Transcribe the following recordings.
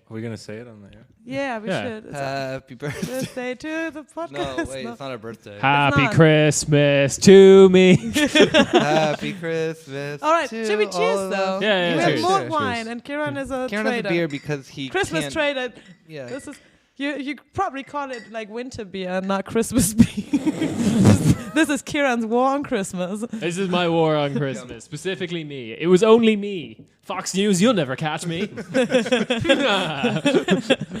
Are we gonna say it on the air? Yeah, we should. It's Happy birthday to the podcast. No, wait, it's not a birthday. Happy Christmas to me. Happy Christmas. All right, to should we cheers all though? Yeah, we cheers. have more Cheers. wine, and Kieran is a Kieran trader. has a beer because he Christmas can't. trader. Yeah. This is you probably call it like winter beer, not Christmas beer. This is Kieran's war on Christmas. This is my war on Christmas. Specifically me. It was only me. Fox News, you'll never catch me.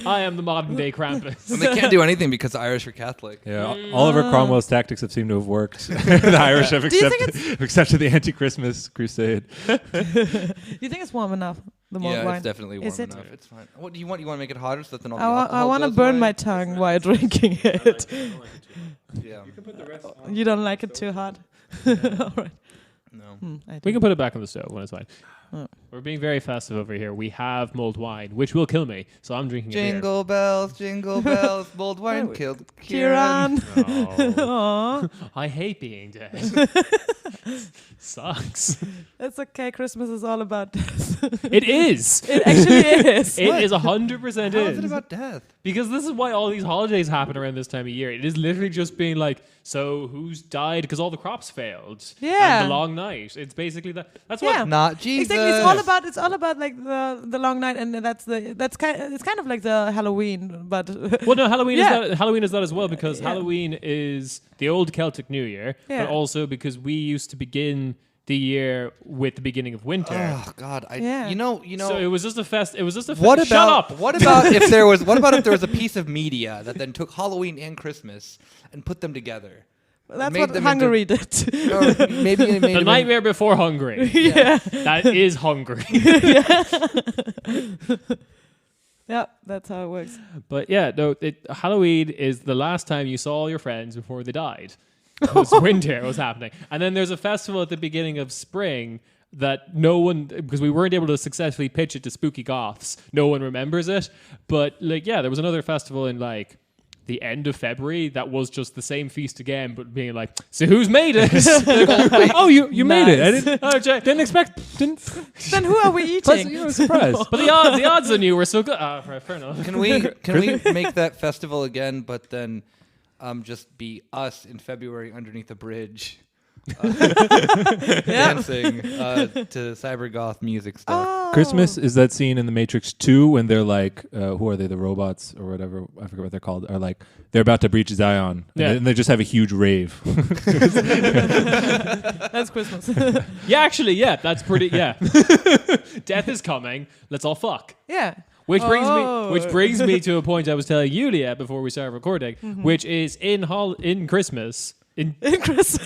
I am the modern day Krampus. And they can't do anything because the Irish are Catholic. Yeah, Oliver Cromwell's tactics have seemed to have worked. The Irish have accepted the anti-Christmas crusade. You think it's warm enough? The malt Yeah, wine? it's definitely warm Is it? enough. It's fine. What do you want? You want to make it hotter so that then all the I alcohol want to goes burn away? my tongue while drinking it. Yeah. You don't like it too hot? All right. No. I We do. can put it back on the stove when it's fine. Oh. We're being very festive over here. We have mulled wine, which will kill me, so I'm drinking a Jingle bells, mulled wine killed Kieran. beer. Oh, Aw. I hate being dead. Sucks. It's okay. Christmas is all about death. It is. It actually is. It is 100% How is it about death? Because this is why all these holidays happen around this time of year. It is literally just being like, so who's died because all the crops failed? Yeah. And the long night. It's basically that. That's Yeah. what. Not Jesus. Exactly. It's all about like the long night, and it's kind of like the Halloween, but Well, no, Halloween Yeah. is that. Halloween is that as well because Yeah. Halloween is the old Celtic New Year, Yeah. but also because we used to begin the year with the beginning of winter. Oh God! Yeah. You know. So it was just a fest. It was just a. What about? Shut up. What about if there was? What about if there was a piece of media that then took Halloween and Christmas and put them together? that's made what them Hungary did. Or maybe it made The them nightmare before Hungary. Yeah. That is Hungary. Yeah, that's how it works. But yeah, no. Halloween is the last time you saw all your friends before they died. Because winter was happening, and then there's a festival at the beginning of spring that no one, because we weren't able to successfully pitch it to spooky goths, no one remembers it. But like, yeah, there was another festival in like the end of February that was just the same feast again, but being like, so who's made it? Like, oh, you made it. I didn't expect. Then who are we eating? You were surprised. But the odds on you were so good. Right, fair enough. Can we make that festival again, but then just be us in February underneath a bridge, dancing to cybergoth music stuff. Oh. Christmas is that scene in The Matrix 2 when they're like, who are they, the robots or whatever, I forget what they're called, are like, they're about to breach Zion. Yeah. And they just have a huge rave. That's Christmas. Yeah, actually, yeah, that's pretty. Yeah, death is coming. Let's all fuck. Yeah. Which Oh. brings me to a point I was telling Yulia before we started recording, which is in Christmas. In Christmas.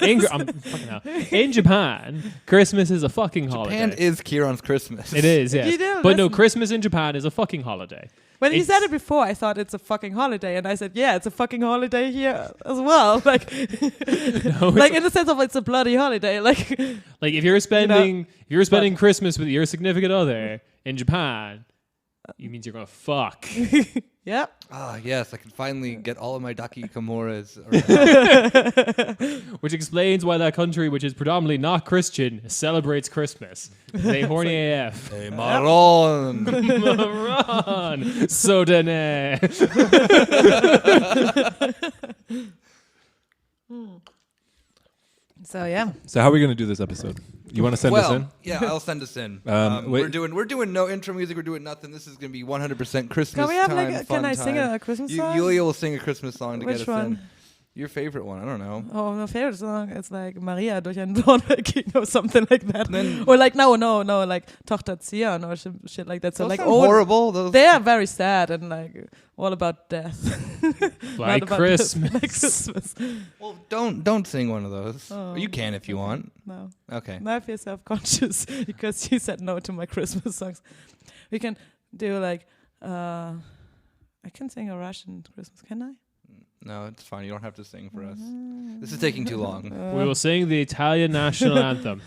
in Japan, Christmas is a fucking holiday. Japan is Kieran's Christmas. It is, yes. You do, But no, listen. Christmas in Japan is a fucking holiday. When he It's- said it before, I thought it's a fucking holiday, and I said, "Yeah, it's a fucking holiday here as well." Like, like in the sense of it's a bloody holiday. Like, Like if you're spending Christmas with your significant other in Japan, it means you're gonna fuck. yeah. Ah, yes, I can finally get all of my Daki Kimuras. Which explains why that country, which is predominantly not Christian, celebrates Christmas. They horny AF. Hey, Maron. Run, Sodane. So yeah. So how are we going to do this episode? You want to send us in? Yeah, I'll send us in. Wait. We're doing no intro music. We're doing nothing. This is gonna be 100% Christmas Can we have time. like? Fun Can I sing time. a Christmas song? Yulia will sing a Christmas song to Which get us one? in. Your favorite one? I don't know. Oh, my favorite song. It's like Maria durch ein Dornweg or something like that. Then- Or like no, like Tochter Zion or shit like that. So Those like sound old. horrible. Those They are very sad and like all about death. Like Not about Christmas. death, like Christmas. Well, don't sing one of those. Oh. You can if you want. No. Okay. Now I feel self-conscious because she said no to my Christmas songs. We can do like, I can sing a Russian Christmas, can I? No, it's fine. You don't have to sing for us. This is taking too long. We will sing the Italian national anthem.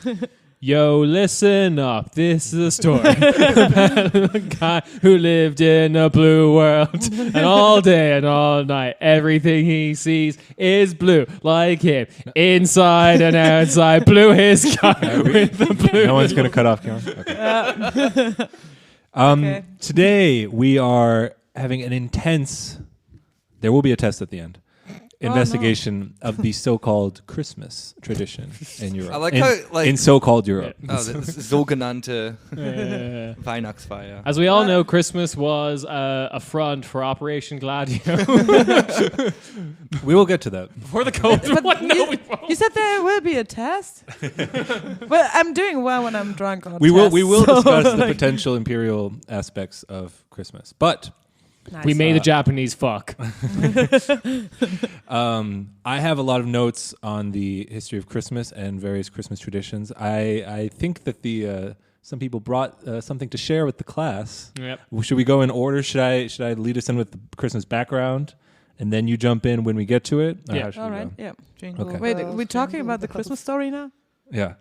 Yo, listen up. This is a story about a guy who lived in a blue world. And all day and all night, everything he sees is blue, like him. Inside and outside, blue his car with the blue. No one's going to cut off Kieran. Okay. Okay. Today we are having an intense. There will be a test at the end. Investigation of the so-called Christmas tradition in Europe. I like how in so-called Europe. this sogenannte Yeah. Weihnachtsfeier. As we all know, Christmas was a front for Operation Gladio We will get to that. before the COVID. But What? No, you, we won't. you said there will be a test. Well, I'm doing well when I'm drunk on We will tests, so, discuss the like, potential imperial aspects of Christmas. But nice. We made the Japanese fuck. I have a lot of notes on the history of Christmas and various Christmas traditions. I think that the some people brought something to share with the class. Yep. Should we go in order? Should I lead us in with the Christmas background, and then you jump in when we get to it? Or Yeah. how should All we right. go? Yeah. Jingle Okay. Wait, bells, we're talking jingle about the bells. Christmas story now? Yeah.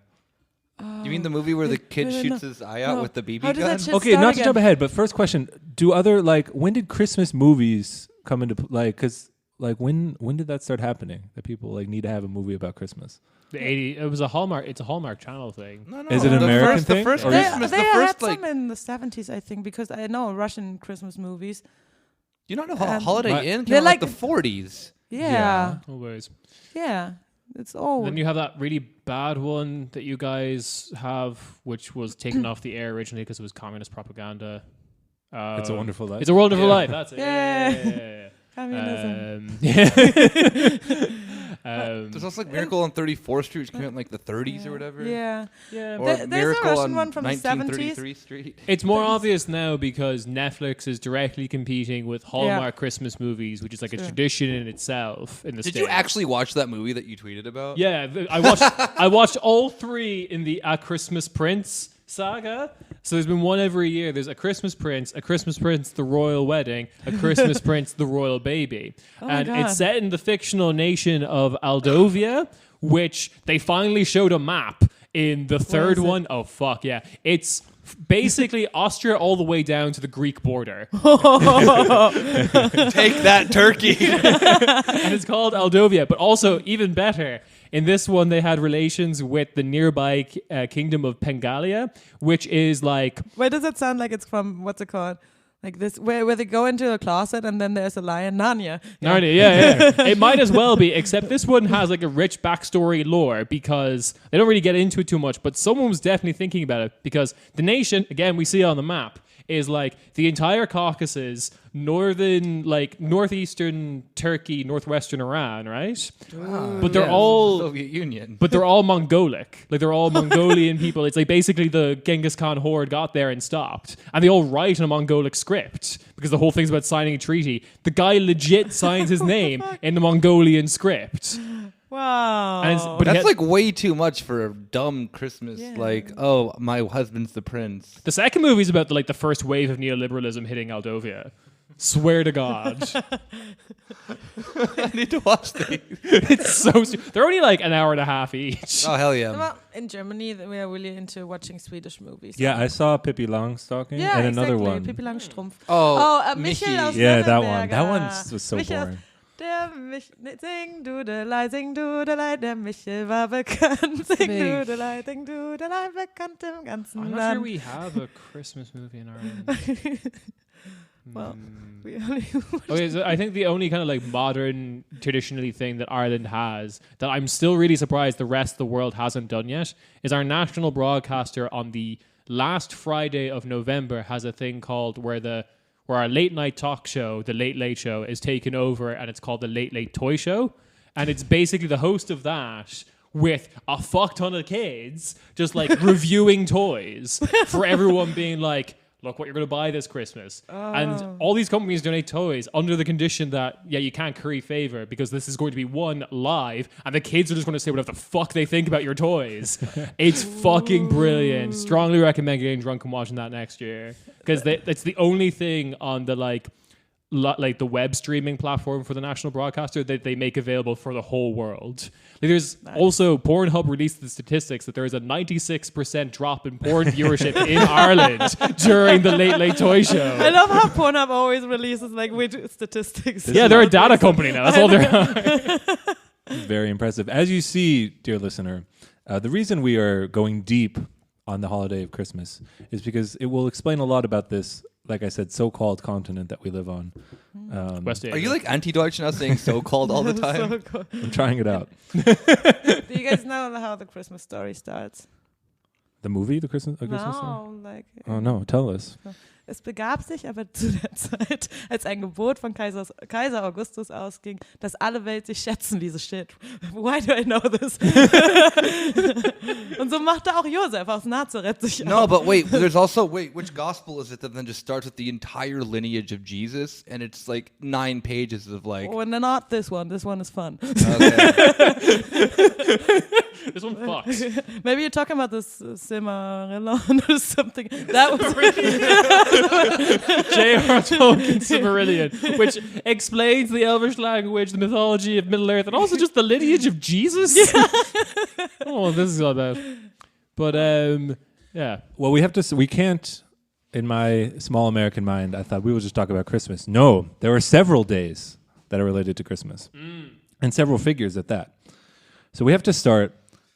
You mean the movie where the kid no, shoots no. his eye out No. with the BB How does gun? that shit Okay, start not again? to jump ahead, but first question: do other when did Christmas movies come into because when did that start happening? That people need to have a movie about Christmas? The 80. It was a Hallmark. It's a Hallmark Channel thing. No, Is it an the American first, thing, The first or They, Christmas, they the had first some in the 70s, I think, because I know Russian Christmas movies. you don't know and- Holiday But- Inn They're came out like- the 40s. Yeah. Always. Yeah. It's old. Then you have that really bad one that you guys have, which was taken off the air originally because it was communist propaganda. It's a Wonderful Life. It's a Wonderful Yeah. Life. That's it. Yeah. Communism. There's also Miracle on 34th Street, which came out in the 30s or whatever. Yeah. yeah. Or There's a Miracle Russian on one from the 1933 Street. It's more obvious now because Netflix is directly competing with Hallmark Christmas movies, which is like a Sure. tradition in itself in the Did States. you actually watch that movie that you tweeted about? Yeah, I watched all three in the A Christmas Prince saga. So there's been one every year. There's A Christmas Prince, The Royal Wedding, A Christmas Prince, The Royal Baby. Oh my and God. it's set in the fictional nation of Aldovia, which they finally showed a map in the third is it? one. Oh, fuck, yeah. It's basically Austria all the way down to the Greek border. Take that, Turkey. And it's called Aldovia. But also, even better, in this one, they had relations with the nearby kingdom of Pengalia, which is like... Why does it sound like it's from, what's it called? Like this, where they go into a closet and then there's a lion. Narnia. Narnia, yeah. It might as well be, except this one has like a rich backstory lore because they don't really get into it too much, but someone was definitely thinking about it because the nation, again, we see on the map, is like the entire Caucasus, northeastern Turkey, northwestern Iran, right? But they're all Soviet Union. But they're all Mongolic. Like, they're all Mongolian people. It's like basically the Genghis Khan horde got there and stopped. And they all write in a Mongolic script because the whole thing's about signing a treaty. The guy legit signs his name in the Mongolian script. Wow. And but he That's had- like way too much for a dumb Christmas. Yeah. Like, oh, my husband's the prince. the second movie is about the first wave of neoliberalism hitting Aldovia. Swear to God. I need to watch these. It's so... They're only like an hour and a half each. Oh, hell yeah. Well, in Germany, we are really into watching Swedish movies. Yeah, I saw Pippi Longstocking Yeah, and another exactly. one. Pippi Langstrumpf. Oh, Michel Michi. aus Yeah, that one. Löwenberg. That one was so Michel- boring. Der sing Dudelei, der Michel war bekannt. Sing Dudelei, bekannt im ganzen I'm not Land. sure we have a Christmas movie in Ireland. Well, we only Okay, so I think the only kind of like modern, traditionally thing that Ireland has that I'm still really surprised the rest of the world hasn't done yet is our national broadcaster on the last Friday of November has a thing called where our late night talk show, the Late Late Show, is taken over, and it's called the Late Late Toy Show, and it's basically the host of that with a fuck ton of kids just like reviewing toys for everyone being like, look what you're going to buy this Christmas. And all these companies donate toys under the condition that, yeah, you can't curry favor because this is going to be one live and the kids are just going to say whatever the fuck they think about your toys. It's fucking brilliant. Strongly recommend getting drunk and watching that next year because it's the only thing on the like the web streaming platform for the national broadcaster that they make available for the whole world. Like there's also Pornhub released the statistics that there is a 96% drop in porn viewership in Ireland during the Late Late Toy I Show. love how Pornhub always releases like weird statistics. Yeah, they're a data company now. That's all they're. Very impressive. As you see, dear listener, the reason we are going deep on the holiday of Christmas is because it will explain a lot about this, like I said, so-called continent that we live on. West Asia. Are you like anti-Deutsch now, saying so-called all the time? So cool. I'm trying it out. Do you guys know how the Christmas story starts? The movie, The Christmas Story? No, like Oh no, tell us. es begab sich aber zu der Zeit, als ein Gebot von Kaiser Augustus ausging, dass alle Welt sich schätzen, wie sie steht. Why do I know this? Und so machte auch Josef aus Nazareth sich No, auf. but wait, there's also which gospel is it that then just starts with the entire lineage of Jesus, and it's like 9 pages of like. Oh, no, not this one. This one is fun. Okay. This one fucks. Maybe you're talking about this Silmarillion or something. That was J.R. Tolkien's Silmarillion, which explains the Elvish language, the mythology of Middle Earth, and also just the lineage of Jesus. Yeah. Oh, this is all about. But yeah. Well, we can't, in my small American mind, I thought we would just talk about Christmas. No, there are several days that are related to Christmas. And several figures at that. So we have to start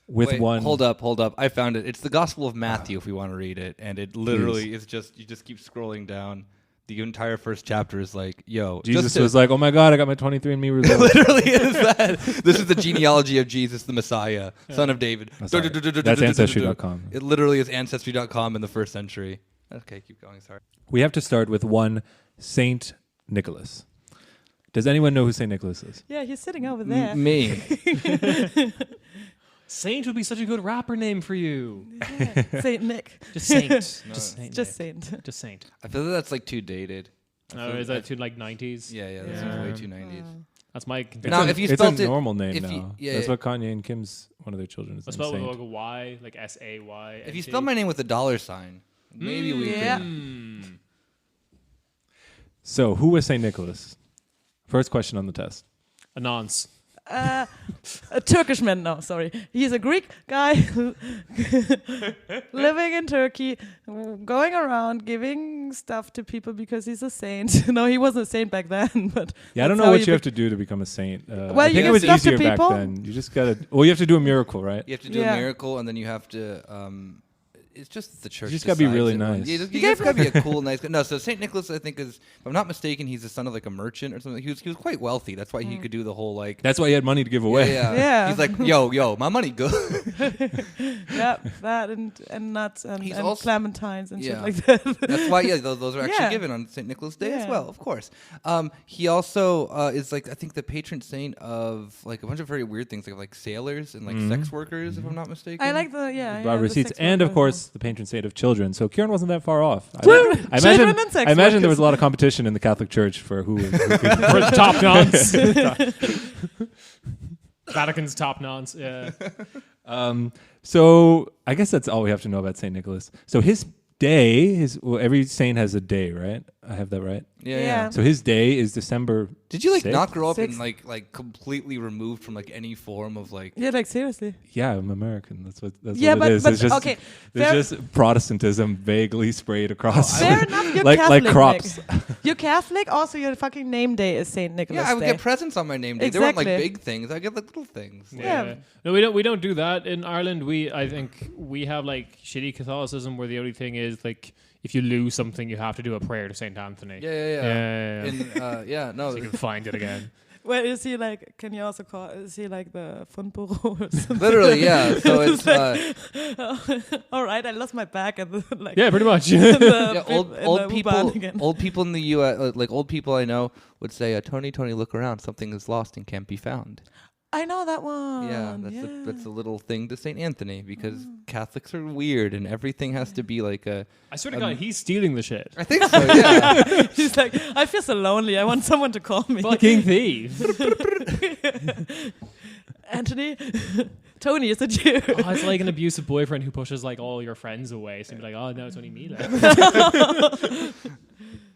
with Wait, one. Hold up. I found it. It's the Gospel of Matthew if we want to read it. And it literally is just, you just keep scrolling down. The entire first chapter is like, yo. Jesus was like, oh my God, I got my 23andMe results. literally is that. This is the genealogy of Jesus, the Messiah, son of David. That's Ancestry.com. It literally is Ancestry.com in the first century. Okay, keep going, sorry. We have to start with one Saint Nicholas. Does anyone know who Saint Nicholas is? yeah, he's sitting over there. Me. Saint would be such a good rapper name for you. Yeah. Saint Nick. Just Saint. No. Just Saint. Just Saint. Just Saint. I feel that's like too dated. No, is that to like 90s? Yeah, that Yeah. seems way too 90s. That's my. Now, if you it's spelt a it- normal name if now. you- yeah, That's yeah. what Kanye and Kim's, one of their children, is I named spell it with Saint. like a Y, like S-A-Y. If you spell my name with a $sign, maybe we Yeah. can. So, who was Saint Nicholas? First question on the test. A nonce. A Turkish man. No, sorry. He's a Greek guy living in Turkey, going around giving stuff to people because he's a saint. No, he wasn't a saint back then, but Yeah, I don't that's know how what you you have to do to become a saint. Well, I you think it give was stuff to easier back people. then. You just gotta. Well, you have to do a miracle, right? You have to do Yeah. a miracle, and then you have to. It's just the church. You just gotta be decides really it when- nice. You You just gave gotta be a cool, nice guy. No, so Saint Nicholas, I think, is, if I'm not mistaken, he's the son of like a merchant or something. He was quite wealthy. That's why he could do the whole like. That's why he had money to give away. Yeah. He's like, yo, my money good. yeah, that and nuts and He's and also- clementines and shit Yeah. like that. That's why, those are actually Yeah. given on St. Nicholas Day as Yeah. well, of course. He also is like, I think, the patron saint of like a bunch of very weird things, like sailors and like sex workers, if I'm not mistaken. I like the Brought the receipts, sex and of workers. course the patron saint of children. So Kieran wasn't that far off. I Children imagine. and sex I imagine there workers. was a lot of competition in the Catholic Church for who could For the top nonce. Vatican's top nonce. Yeah. So I guess that's all we have to know about Saint Nicholas. So his day, every saint has a day, right? I have that right. Yeah. So his day is December. Did you like 6th? not grow up in Sixth. like completely removed from like any form of like? Yeah, like seriously. Yeah, I'm American. That's what Yeah, what it but- is. but It's just, okay, there's fair- just Protestantism vaguely sprayed across. Fair enough, you're like Catholic. crops. Nick. You're Catholic. Also, your fucking name day is Saint Nicholas Yeah, I would Day. get presents on my name day. They weren't like Exactly. big things. I get like little things. Yeah. No, we don't do that in Ireland. I think we have like shitty Catholicism where the only thing is like if you lose something, you have to do a prayer to Saint Anthony. Yeah. Yeah. No. So you can find it again. Well, is he like? Can you also call? Is he like the Fundbüro or something? Literally, yeah. So it's All right, I lost my bag at the like. Yeah, pretty much. in the yeah, in the old U-Bahn people. again. Old people in the U.S. Like old people I know would say, "Tony, look around. Something is lost and can't be found." I know that one. Yeah, that's a little thing to Saint Anthony because Catholics are weird and everything has to be like a. I swear to God, he's stealing the shit. I think so. Yeah. He's like, I feel so lonely. I want someone to call me. Fucking thief. Anthony, Tony, is it you? Oh, it's like an abusive boyfriend who pushes like all your friends away. So you'd be like, oh no, it's only me left.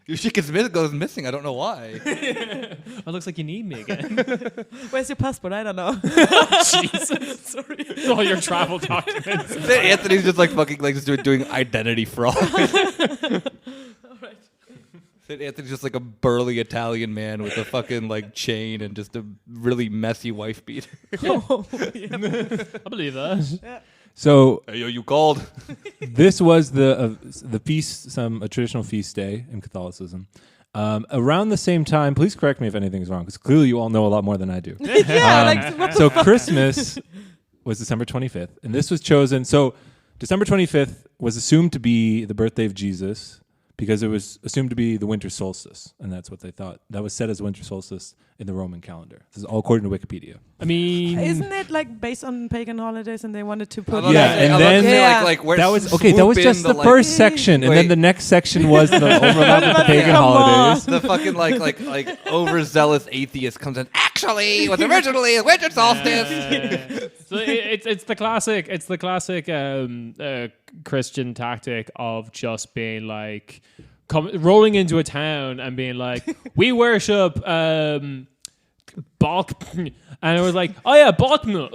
Your shit goes missing. I don't know why. Oh, it looks like you need me again. Where's your passport? I don't know. Jesus. Sorry. All your travel documents. Saint Anthony's just like fucking like just doing identity fraud. Saint Anthony's just like a burly Italian man with a fucking like chain and just a really messy wife beater. Oh, yeah. I believe that. So Hey, yo, you called. this was the feast, a traditional feast day in Catholicism. Around the same time, please correct me if anything's wrong, because clearly you all know a lot more than I do. So Christmas was December 25th, and this was chosen. So December 25th was assumed to be the birthday of Jesus because it was assumed to be the winter solstice, and that's what they thought. That was set as winter solstice in the Roman calendar. This is all according to Wikipedia. I mean, Isn't it like based on pagan holidays, and they wanted to put? Yeah, and then where that was okay. That was just the first section, and then the next section was the overlap with the pagan holidays. The fucking like overzealous atheist comes in. Actually, it was originally a winter solstice. So it's the classic. It's the classic Christian tactic of just being like rolling into a town and being like, we worship Balk, and it was like, oh yeah, Balkna.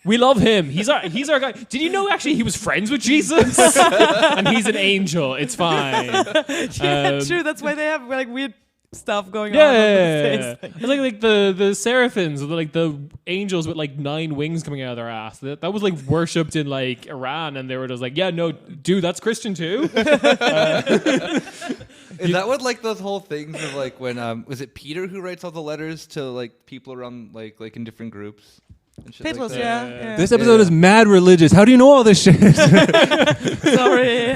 We love him. He's our guy. Did you know actually he was friends with Jesus? And he's an angel. It's fine. Yeah, true. That's why they have like weird stuff going on. Yeah. It's like the seraphims, like the angels with like 9 wings coming out of their ass. That was like worshipped in like Iran, and they were just like, yeah, no, dude, that's Christian too. Is that what like those whole things of like when was it Peter who writes all the letters to like people around like in different groups? And shit Petros, like that? yeah. This episode is mad religious. How do you know all this shit? Sorry.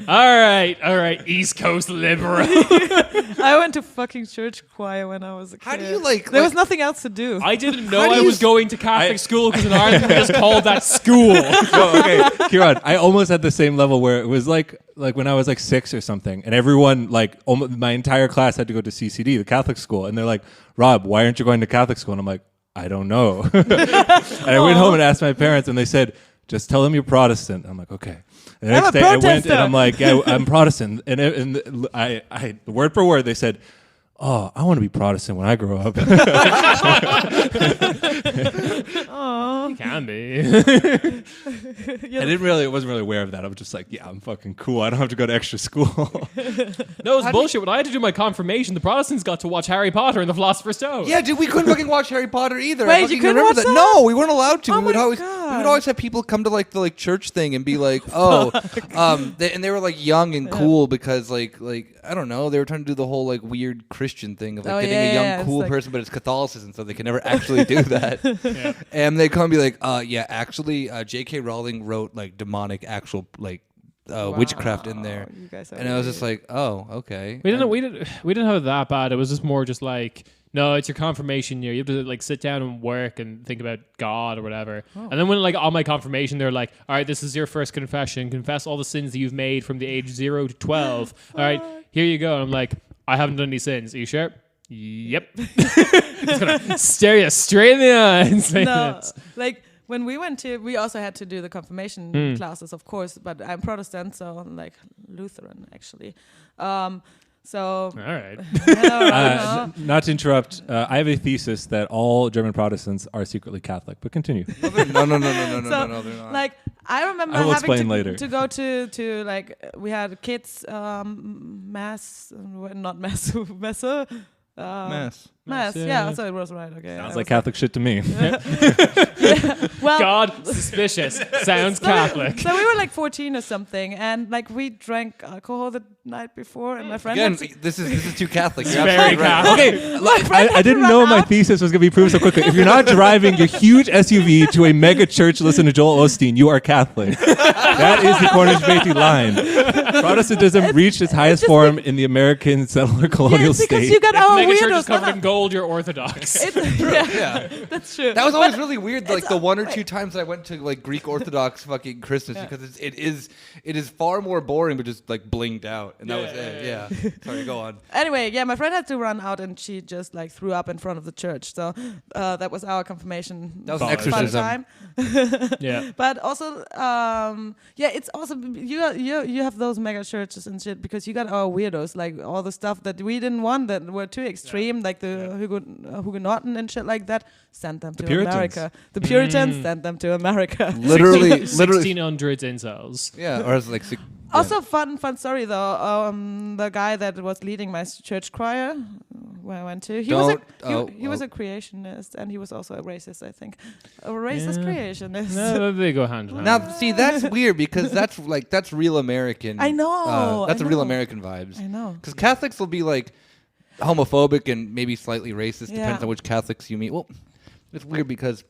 All right, East Coast liberal. I went to fucking church choir when I was a kid. How do you like? There was nothing else to do. I didn't know How do I you was going to Catholic school because in Ireland we just called that school. Oh, okay, Kieran, I almost had the same level where it was like when I was like 6 or something, and everyone like my entire class had to go to CCD, the Catholic school, and they're like, Rob, why aren't you going to Catholic school? And I'm like, I don't know. And I went home and asked my parents, and they said, just tell them you're Protestant. I'm like, okay. And the next day I went and I'm like, yeah, I'm Protestant. And I word for word, they said, oh, I want to be Protestant when I grow up. Oh, Can be. I wasn't really aware of that. I was just like, yeah, I'm fucking cool. I don't have to go to extra school. No, it's bullshit. When I had to do my confirmation, the Protestants got to watch Harry Potter and the Philosopher's Stone. Yeah, dude, we couldn't fucking watch Harry Potter either. Wait, I you fucking couldn't remember watch that? No, we weren't allowed to. Oh we would my always God. have people come to like the like church thing and be like, oh, and they were like young and cool because like I don't know, they were trying to do the whole like weird Christian thing of like getting a young cool person, but it's Catholicism, so they can never actually do that. And they come and be like, yeah, actually, J.K. Rowling wrote like demonic actual like witchcraft in there, You guys are and I was weird. just like, oh, okay. We didn't have it that bad. It was just more just like, no, it's your confirmation year. You have to like sit down and work and think about God or whatever. And then when like on my confirmation, they're like, all right, this is your first confession. Confess all the sins that you've made from the age 0 to 12. All right, here you go. And I'm like, I haven't done any sins. Are you sure? Yep. Just gonna stare you straight in the eye and say No, this. like when we went to, we also had to do the confirmation classes, of course, but I'm Protestant, so I'm like Lutheran actually. So All right. Not to interrupt, I have a thesis that all German Protestants are secretly Catholic, but continue. No, So, they're not. like I remember I will having explain later. to go to like we had kids mass, not mass, messe. Mass, yeah, so it was right. Okay, Sounds like Catholic shit to me. well, God, suspicious. Sounds Catholic. So we were like 14 or something, and like we drank alcohol the night before, and my friend Again, had to, this is too Catholic. You're Very absolutely right. Catholic. Okay, I didn't know my thesis was going to be proved so quickly. If you're not driving your huge SUV to a mega church to listen to Joel Osteen, you are Catholic. That is the Cornish Späti line. Protestantism reached its highest form in the American settler colonial it's because state. you got If our mega church is weirdos. covered in gold, you're Orthodox. Yeah. That's true. That was always really weird. Like the one or two times that I went to like Greek Orthodox fucking Christmas because it is far more boring, but just like blinged out, and that was it. Yeah. Sorry, go on. Anyway, yeah, my friend had to run out, and she just like threw up in front of the church. So that was our confirmation. That was an Fun exorcism. Time. Yeah. But also, yeah, it's also you have those mega churches and shit because you got our weirdos, like all the stuff that we didn't want that were too extreme, like the Huguenoten and shit like that. Send them to Puritans. America. The Puritans send them to America. Literally. 1600s incels. Yeah. Or it's like. Also, fun story though. The guy that was leading my church choir, where I went to. He was a creationist, and he was also a racist, I think. A racist creationist. No, they go hand in hand. Now, see, that's weird because that's real American. I know. That's a real American vibes. I know. Because Catholics will be like homophobic and maybe slightly racist, depends on which Catholics you meet. Well, it's weird because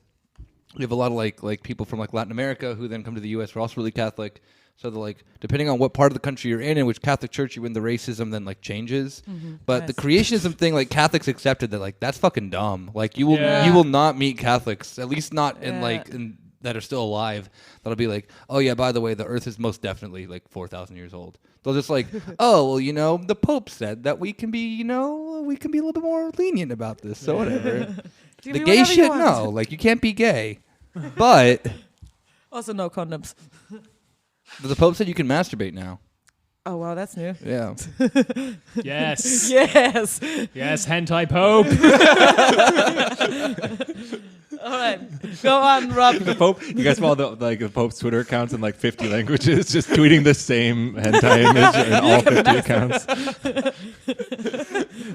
we have a lot of like people from like Latin America who then come to the U.S. who are also really Catholic. So they're like, depending on what part of the country you're in and which Catholic church you're in, the racism then like changes. But the creationism thing, like Catholics accepted that like that's fucking dumb. Like you will not meet Catholics, at least not in that are still alive. That'll be like, oh yeah, by the way, the Earth is most definitely like 4,000 years old. They'll just like, oh well, the Pope said that we can be a little bit more lenient about this. So whatever. The gay shit, no, like you can't be gay, but also no condoms. But the Pope said you can masturbate now. Oh, wow, that's new. Yeah. Yes. Yes. Yes, hentai Pope. All right. Go on, Rob. The Pope, you guys follow the Pope's Twitter accounts in like 50 languages, just tweeting the same hentai image in all 50 accounts.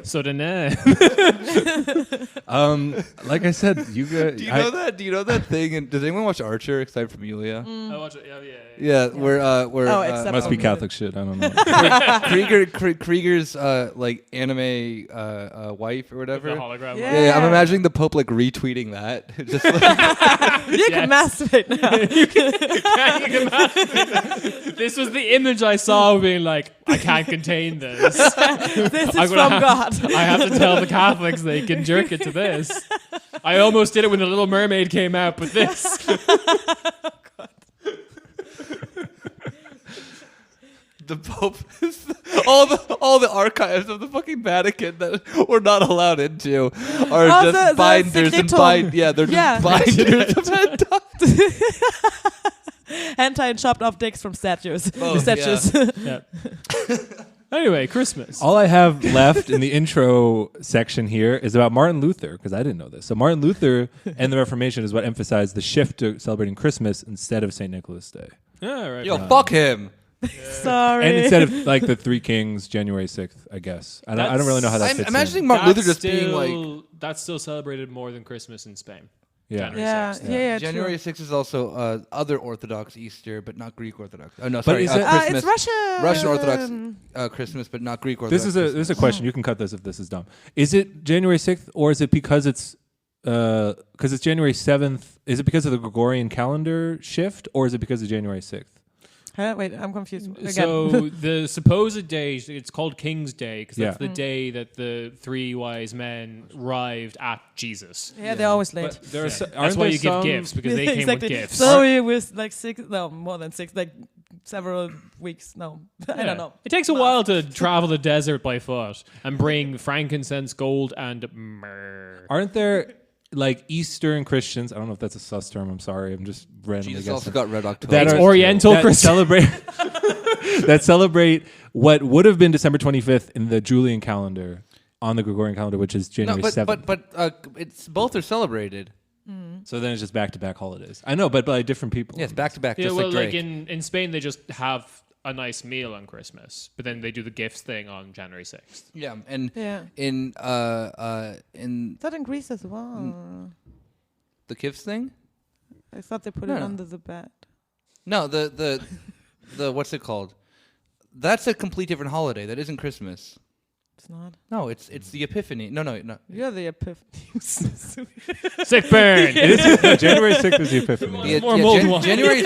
So then, like I said, you guys. Do you know that thing? And does anyone watch Archer aside from Yulia? I watch it. Yeah, where except must be Catholic shit. I don't know. Krieger's like anime wife or whatever. The hologram. Yeah, I'm imagining the Pope like retweeting that. Just like you can masturbate now. You can masturbate. This was the image I saw being like, I can't contain this. This is from God. I have to tell the Catholics they can jerk it to this. I almost did it when The Little Mermaid came out, but this. the Pope is all the archives of the fucking Vatican that we're not allowed into are just binders and they're just binders of hentai. Hentai and chopped off dicks from statues. Both, statues. Yeah. Anyway, Christmas. All I have left in the intro section here is about Martin Luther, because I didn't know this. So Martin Luther and the Reformation is what emphasized the shift to celebrating Christmas instead of St. Nicholas Day. Yeah, right. Yo, fuck him. Sorry. And instead of like the Three Kings, January 6th, I guess. I don't really know how that I'm fits imagining in. Martin Luther just being like... That's still celebrated more than Christmas in Spain. Yeah. January 6th. January 6th is also other Orthodox Easter, but not Greek Orthodox. Oh, no, But sorry. is it- Christmas. It's Russian. Russian Orthodox Christmas, but not Greek Orthodox. This is a question. You can cut this if this is dumb. Is it January 6th or is it because it's January 7th? Is it because of the Gregorian calendar shift or is it because of January 6th? Wait, I'm confused again. So the supposed day, it's called King's Day because that's the day that the three wise men arrived at Jesus. Yeah, they're always late. That's why you give gifts, because they came with gifts. So it was like more than 6, like several weeks. No, I don't know. It takes a while to travel the desert by foot and bring frankincense, gold, and myrrh. Aren't there like Eastern Christians? I don't know if that's a sus term. I'm sorry. I'm just randomly Jesus guessing. also got Red October. That It's are Oriental that Christians. celebrate what would have been December 25th in the Julian calendar on the Gregorian calendar, which is January 7th. But it's both are celebrated. So then it's just back-to-back holidays. I know, but by different people. Yes, back to back. Yeah, Just well, like Drake. in Spain, they just have a nice meal on Christmas, but then they do the gifts thing on January 6th. Yeah, and in in that in Greece as well. the gifts thing. I thought they put it under the bed. No, the what's it called? That's a complete different holiday. That isn't Christmas. It's not. No, it's the Epiphany. No. You're the Epiphany. Sick burn. January 6th is the Epiphany. January.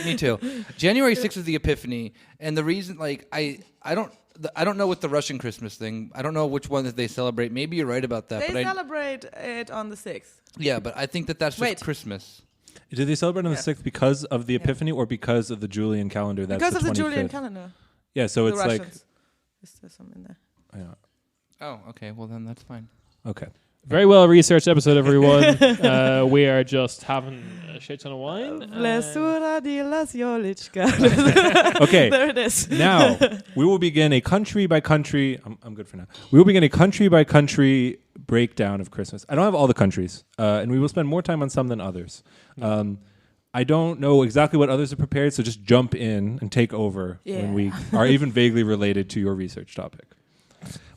Me too. January 6th is the Epiphany, and the reason, like, I don't know with the Russian Christmas thing. I don't know which one that they celebrate. Maybe you're right about that. They celebrate it on the 6th. Yeah, but I think that's just Christmas. Do they celebrate on the 6th because of the Epiphany or because of the Julian calendar? That's because of the 25th? Julian calendar. Yeah, so it's Russians. like... There's some in there. Yeah. Oh, okay. Well, then that's fine. Okay. Very well researched episode, everyone. We are just having a shit ton of wine. Okay. There it is. Now, we will begin a country by country... I'm good for now. We will begin a country by country breakdown of Christmas. I don't have all the countries, and we will spend more time on some than others. I don't know exactly what others are prepared, so just jump in and take over when we are even vaguely related to your research topic.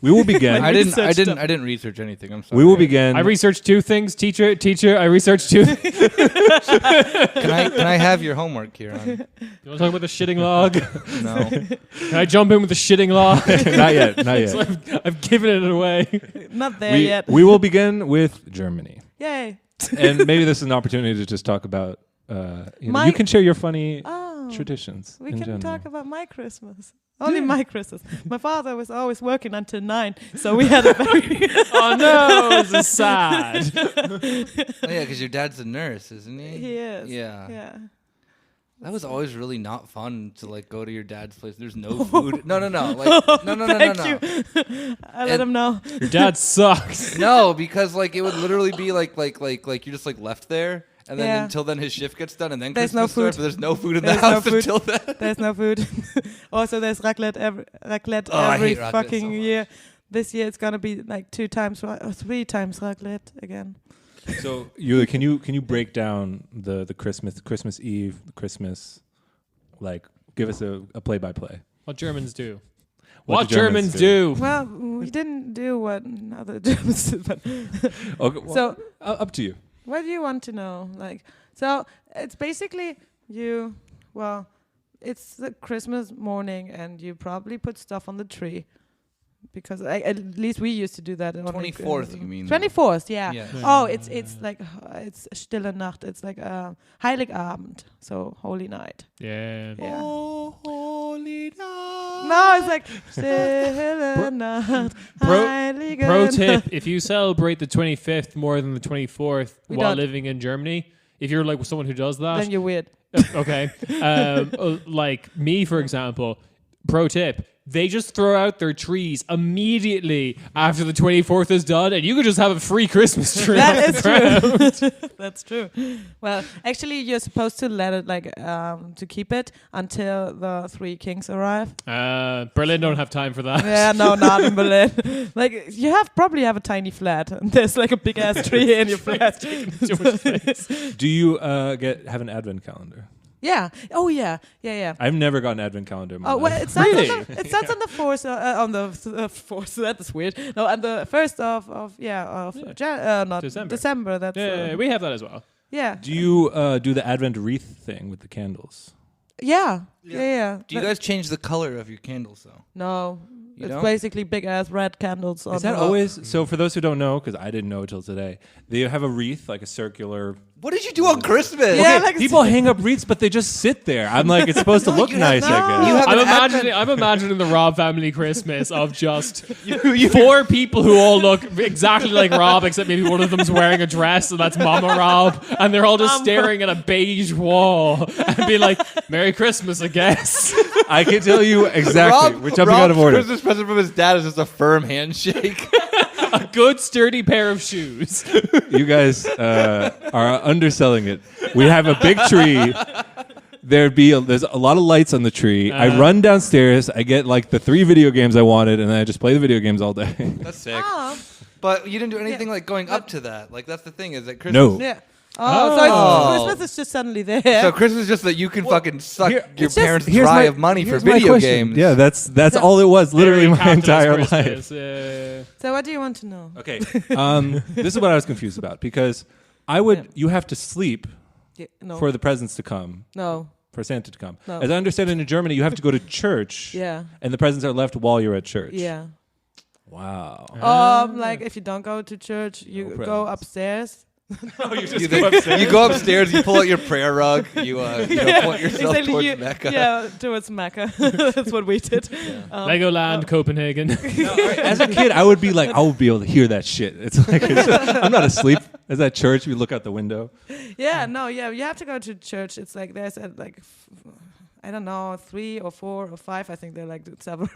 We will begin. I researched them. didn't research anything. I'm sorry. We will begin. I researched 2 things. Teacher. I researched 2. Can I have your homework, Kieran? You want to talk about the shitting log? No. Can I jump in with the shitting log? Not yet. Not yet. So I've given it away. Not there yet. We will begin with Germany. Yay. And maybe this is an opportunity to just talk about, you can share your funny traditions. We in can general. talk about my Christmas. Only my Christmas. My father was always working until 9, so we had a very... Oh no, this is sad. Oh yeah, because your dad's a nurse, isn't he? He is. Yeah. That was always really not fun to like go to your dad's place. There's no food. No. Like no. Thank you. I let him know. Your dad sucks. No, because like it would literally be like you're just like left there, and then Yeah. until then his shift gets done, and then There's Christmas no food. starts, but there's no food in the There's no house food. until then. There's no food. Also, there's raclette every Oh, I every hate raclette fucking so much. year. This year it's gonna be like 2 times or 3 times raclette again. So, Yulia, can you break down the Christmas Eve, Christmas, like give us a play-by-play? What Germans do. What What do Germans Germans do. Well, we didn't do what other Germans did, but Okay, well, so up to you. what do you want to know? Like, so it's basically it's the Christmas morning, and you probably put stuff on the tree, because at least we used to do that. On 24th, you mean? 24th, yeah. Yes. Oh, it's like it's Stille Nacht. It's like Heiligabend, so Holy Night. Yeah. Yeah. Oh, holy night. No, it's like Stille Nacht. Pro Heiligen. tip, if you celebrate the 25th more than the 24th We while don't. living in Germany, if you're like someone who does that, Then you're weird. okay. Like me, for example, pro tip, they just throw out their trees immediately after the 24th is done, and you could just have a free Christmas tree. That off is the ground. true. That's true. Well, actually, you're supposed to let it to keep it until the 3 kings arrive. Berlin don't have time for that. Yeah, no, not in Berlin. Like you probably have a tiny flat, and there's like a big ass tree in your flat. Too much space. Do you have an advent calendar? Yeah. Oh yeah. I've never got an advent calendar in my Oh well, life. it starts Really? on the 4th. On the 4th. That is weird. No, on the 1st of December. That's Yeah, we have that as well. yeah. Do you do the advent wreath thing with the candles? Yeah. Do you guys change the color of your candles though? No. You It's don't? basically big ass red candles. Is that always so? For those who don't know, because I didn't know till today, they have a wreath, like a circular. What did you do on Christmas? Yeah, Okay, like people hang up wreaths, but they just sit there. I'm like, it's supposed to look you have- nice, no. I guess. You have I'm imagining the Rob family Christmas of just 4 people who all look exactly like Rob, except maybe one of them's wearing a dress, and that's Mama Rob, and they're all just staring at a beige wall and being like, "Merry Christmas," I guess. I can tell you exactly. We're jumping out of order. Christmas present from his dad is just a firm handshake. A good sturdy pair of shoes. You guys are underselling it. We have a big tree. There's a lot of lights on the tree. I run downstairs. I get like the 3 video games I wanted, and then I just play the video games all day. That's sick. Oh. But you didn't do anything like going up to that. Like that's the thing is that Christmas. No. Yeah. Oh, so Christmas is just suddenly there. So Christmas is just that you can fucking suck here- your it's just- parents Here's dry my- of money for here's my video question. games. Yeah, that's all it was. Literally Very my capitalist entire Christmas, life. So what do you want to know? Okay. This is what I was confused about because you have to sleep Yeah, no. for the presents to come, no. for Santa to come. No. As I understand it in Germany, you have to go to church. Yeah. And the presents are left while you're at church. Yeah. Wow. Like if you don't go to church, you No go presents. upstairs. You go upstairs, you pull out your prayer rug, you point yourself towards Mecca. Yeah, towards Mecca. That's what we did. Legoland, Copenhagen. As a kid, I would be able to hear that shit. It's like I'm not asleep. As at church, we look out the window. Yeah, you have to go to church. It's like there's I don't know, 3 or 4 or 5. I think they're like several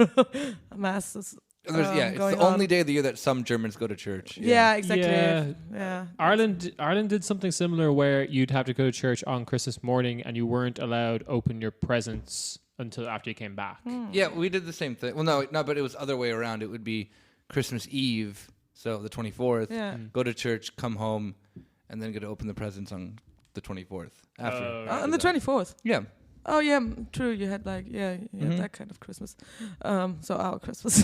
masses. It's the going only on. day of the year that some Germans go to church. Yeah, exactly. Yeah. Yeah. Ireland did something similar where you'd have to go to church on Christmas morning and you weren't allowed to open your presents until after you came back. Yeah, we did the same thing. Well, no, but it was other way around. It would be Christmas Eve, so the 24th. Yeah. Go to church, come home, and then get to open the presents on the 24th. After On the 24th. Yeah. Oh yeah, true. You had like that kind of Christmas. So our Christmas,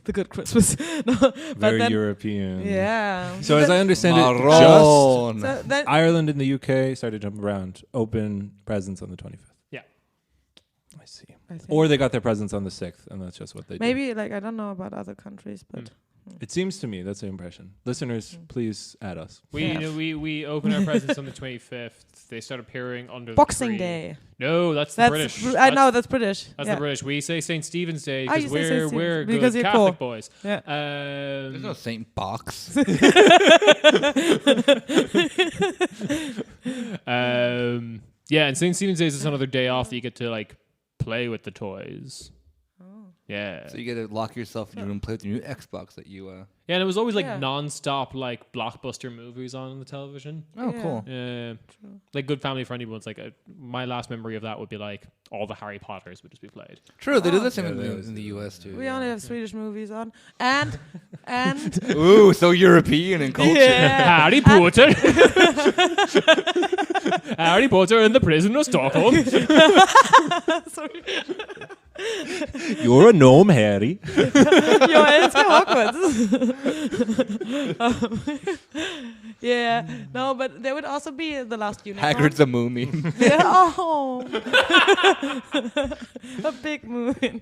the good Christmas. No, Very then, European. Yeah. So as I understand it, Marron. So then, Ireland and the UK, sorry to jump around, open presents on the 25th. Yeah. I see. I think. Or they got their presents on the 6th, and that's just what they do. Maybe like I don't know about other countries, but It seems to me, that's the impression. Listeners, please add us. We open our presents on the 25th. They start appearing under Boxing the tree. Day. No, that's the British. I know that's British. That's yeah. the British. We say St. Stephen's Day Oh, because you say St. we're Stephen's. good Because you're Catholic cool. boys. Yeah. There's no Saint Box. Yeah, and St. Stephen's Day is just another day off that you get to like play with the toys. Yeah. So you get to lock yourself in your room and play with your new Xbox that you. Yeah, and it was always like Yeah. non-stop like blockbuster movies on the television. Oh, Yeah. cool. Yeah, like good family friendly ones. Like my last memory of that would be like all the Harry Potters would just be played. True, they do Oh. the same Yeah, they in always the do. US too. We yeah. only have Swedish movies on, and Ooh, so European in culture. yeah. Harry Potter. Harry Potter in the prison of Stockholm. Sorry. You're a gnome, Harry. Jag älskar Hogwarts. Yeah, no, but there would also be the last unicorn. Hagrid's a mummy. Yeah, oh, a big moon.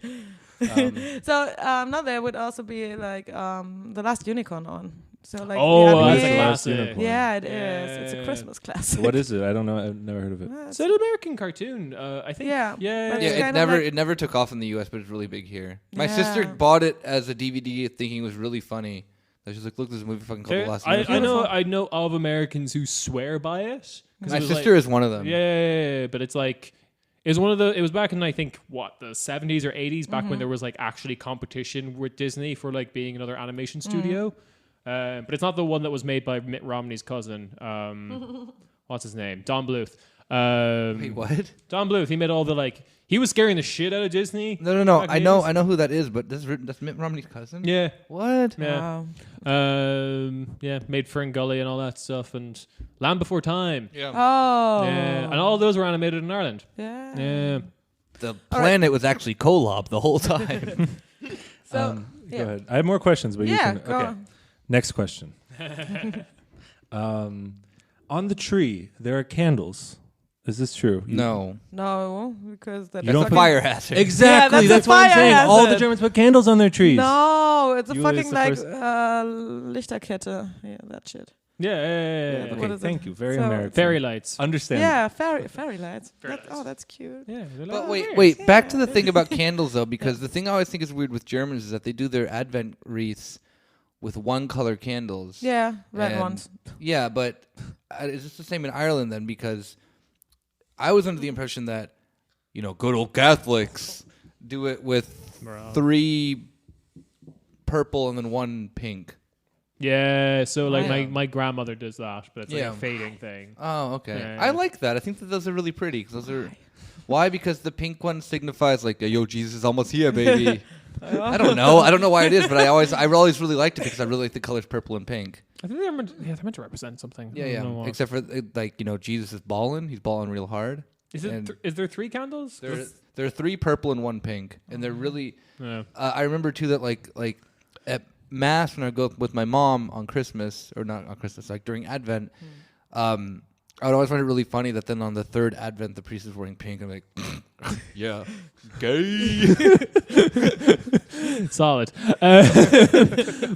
So no, there would also be like the last unicorn on. So like Oh, yeah, that's a yeah, classic. Unicorn. yeah, it is. It's a Yeah. Christmas classic. What is it? I don't know. I've never heard of it. It's- It's an American cartoon. I think. Yeah, Yeah. but Yeah, it's it kind of never like- it never took off in the US, but it's really big here. My Yeah. sister bought it as a DVD, thinking it was really funny. She's like, "Look, there's a movie fucking called The Last Unicorn." I know of Americans who swear by it. 'Cause My it was sister is one of them. Yeah, but it's like it was back in I think the 70s or 80s, back when there was like actually competition with Disney for like being another animation studio. But it's not the one that was made by Mitt Romney's cousin. What's his name? Don Bluth. Wait, what? Don Bluth. He made all the like. He was scaring the shit out of Disney. No. back in I the know 80s. who that is, but that's Mitt Romney's cousin. Yeah. What? Yeah. Wow. Yeah. Made Fern Gully and all that stuff, and Land Before Time. Yeah. Oh. Yeah. And all those were animated in Ireland. Yeah. Yeah. The planet was actually Kolob the whole time. So Go ahead. I have more questions, but you yeah, can. go Okay. on. Next question. On the tree, there are candles. Is this true? No, No, because You that's don't a think- fire hazard. Exactly. Yeah, that's that's a what I'm fire saying. All the hazard. Germans put candles on their trees. No, it's a You fucking is the like first- Lichterkette. Yeah, that shit. Yeah. Yeah, Okay, what is thank it? you. Very So- American. Fairy lights. Understand. Yeah, fairy lights. Fairy That- lights. Oh, that's cute. Yeah. they're like, But oh, wait, weird. back to the thing about candles though, because the thing I always think is weird with Germans is that they do their Advent wreaths with one color candles. Yeah, red And- ones. Yeah, but is this the same in Ireland then? Because I was under the impression that, good old Catholics do it with Morale. 3 purple and then 1 pink. Yeah. So like Yeah. my grandmother does that, but it's like Yeah. a fading thing. Oh, okay. Yeah. I like that. I think that those are really pretty. 'Cause those are why? Because the pink one signifies like, yo, Jesus is almost here, baby. I don't know. I don't know why it is, but I always really liked it because I really like the colors purple and pink. I think they're meant to represent something. I Yeah, don't know yeah. what. Except for Jesus is balling. He's balling real hard. Is it? and Is there 3 candles? There are 3 purple and 1 pink, and they're really. Yeah. I remember too that like at mass when I go with my mom on Christmas or not on Christmas, like during Advent. I would always find it really funny that then on the 3rd Advent the priest is wearing pink. I'm like, yeah, gay. Solid.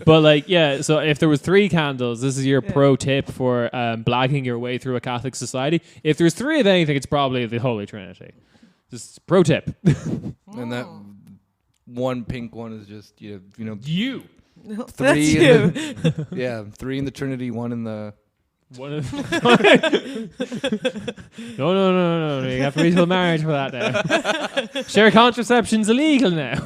But like, yeah, so if there was 3 candles, this is your pro tip for blagging your way through a Catholic society. If there's 3 of anything, it's probably the Holy Trinity. Just pro tip. And that 1 pink one is just you. That's 3 you. in the, yeah, 3 in the Trinity, 1 in the. One of no. You have to wait till marriage for that now. Share contraception's illegal now.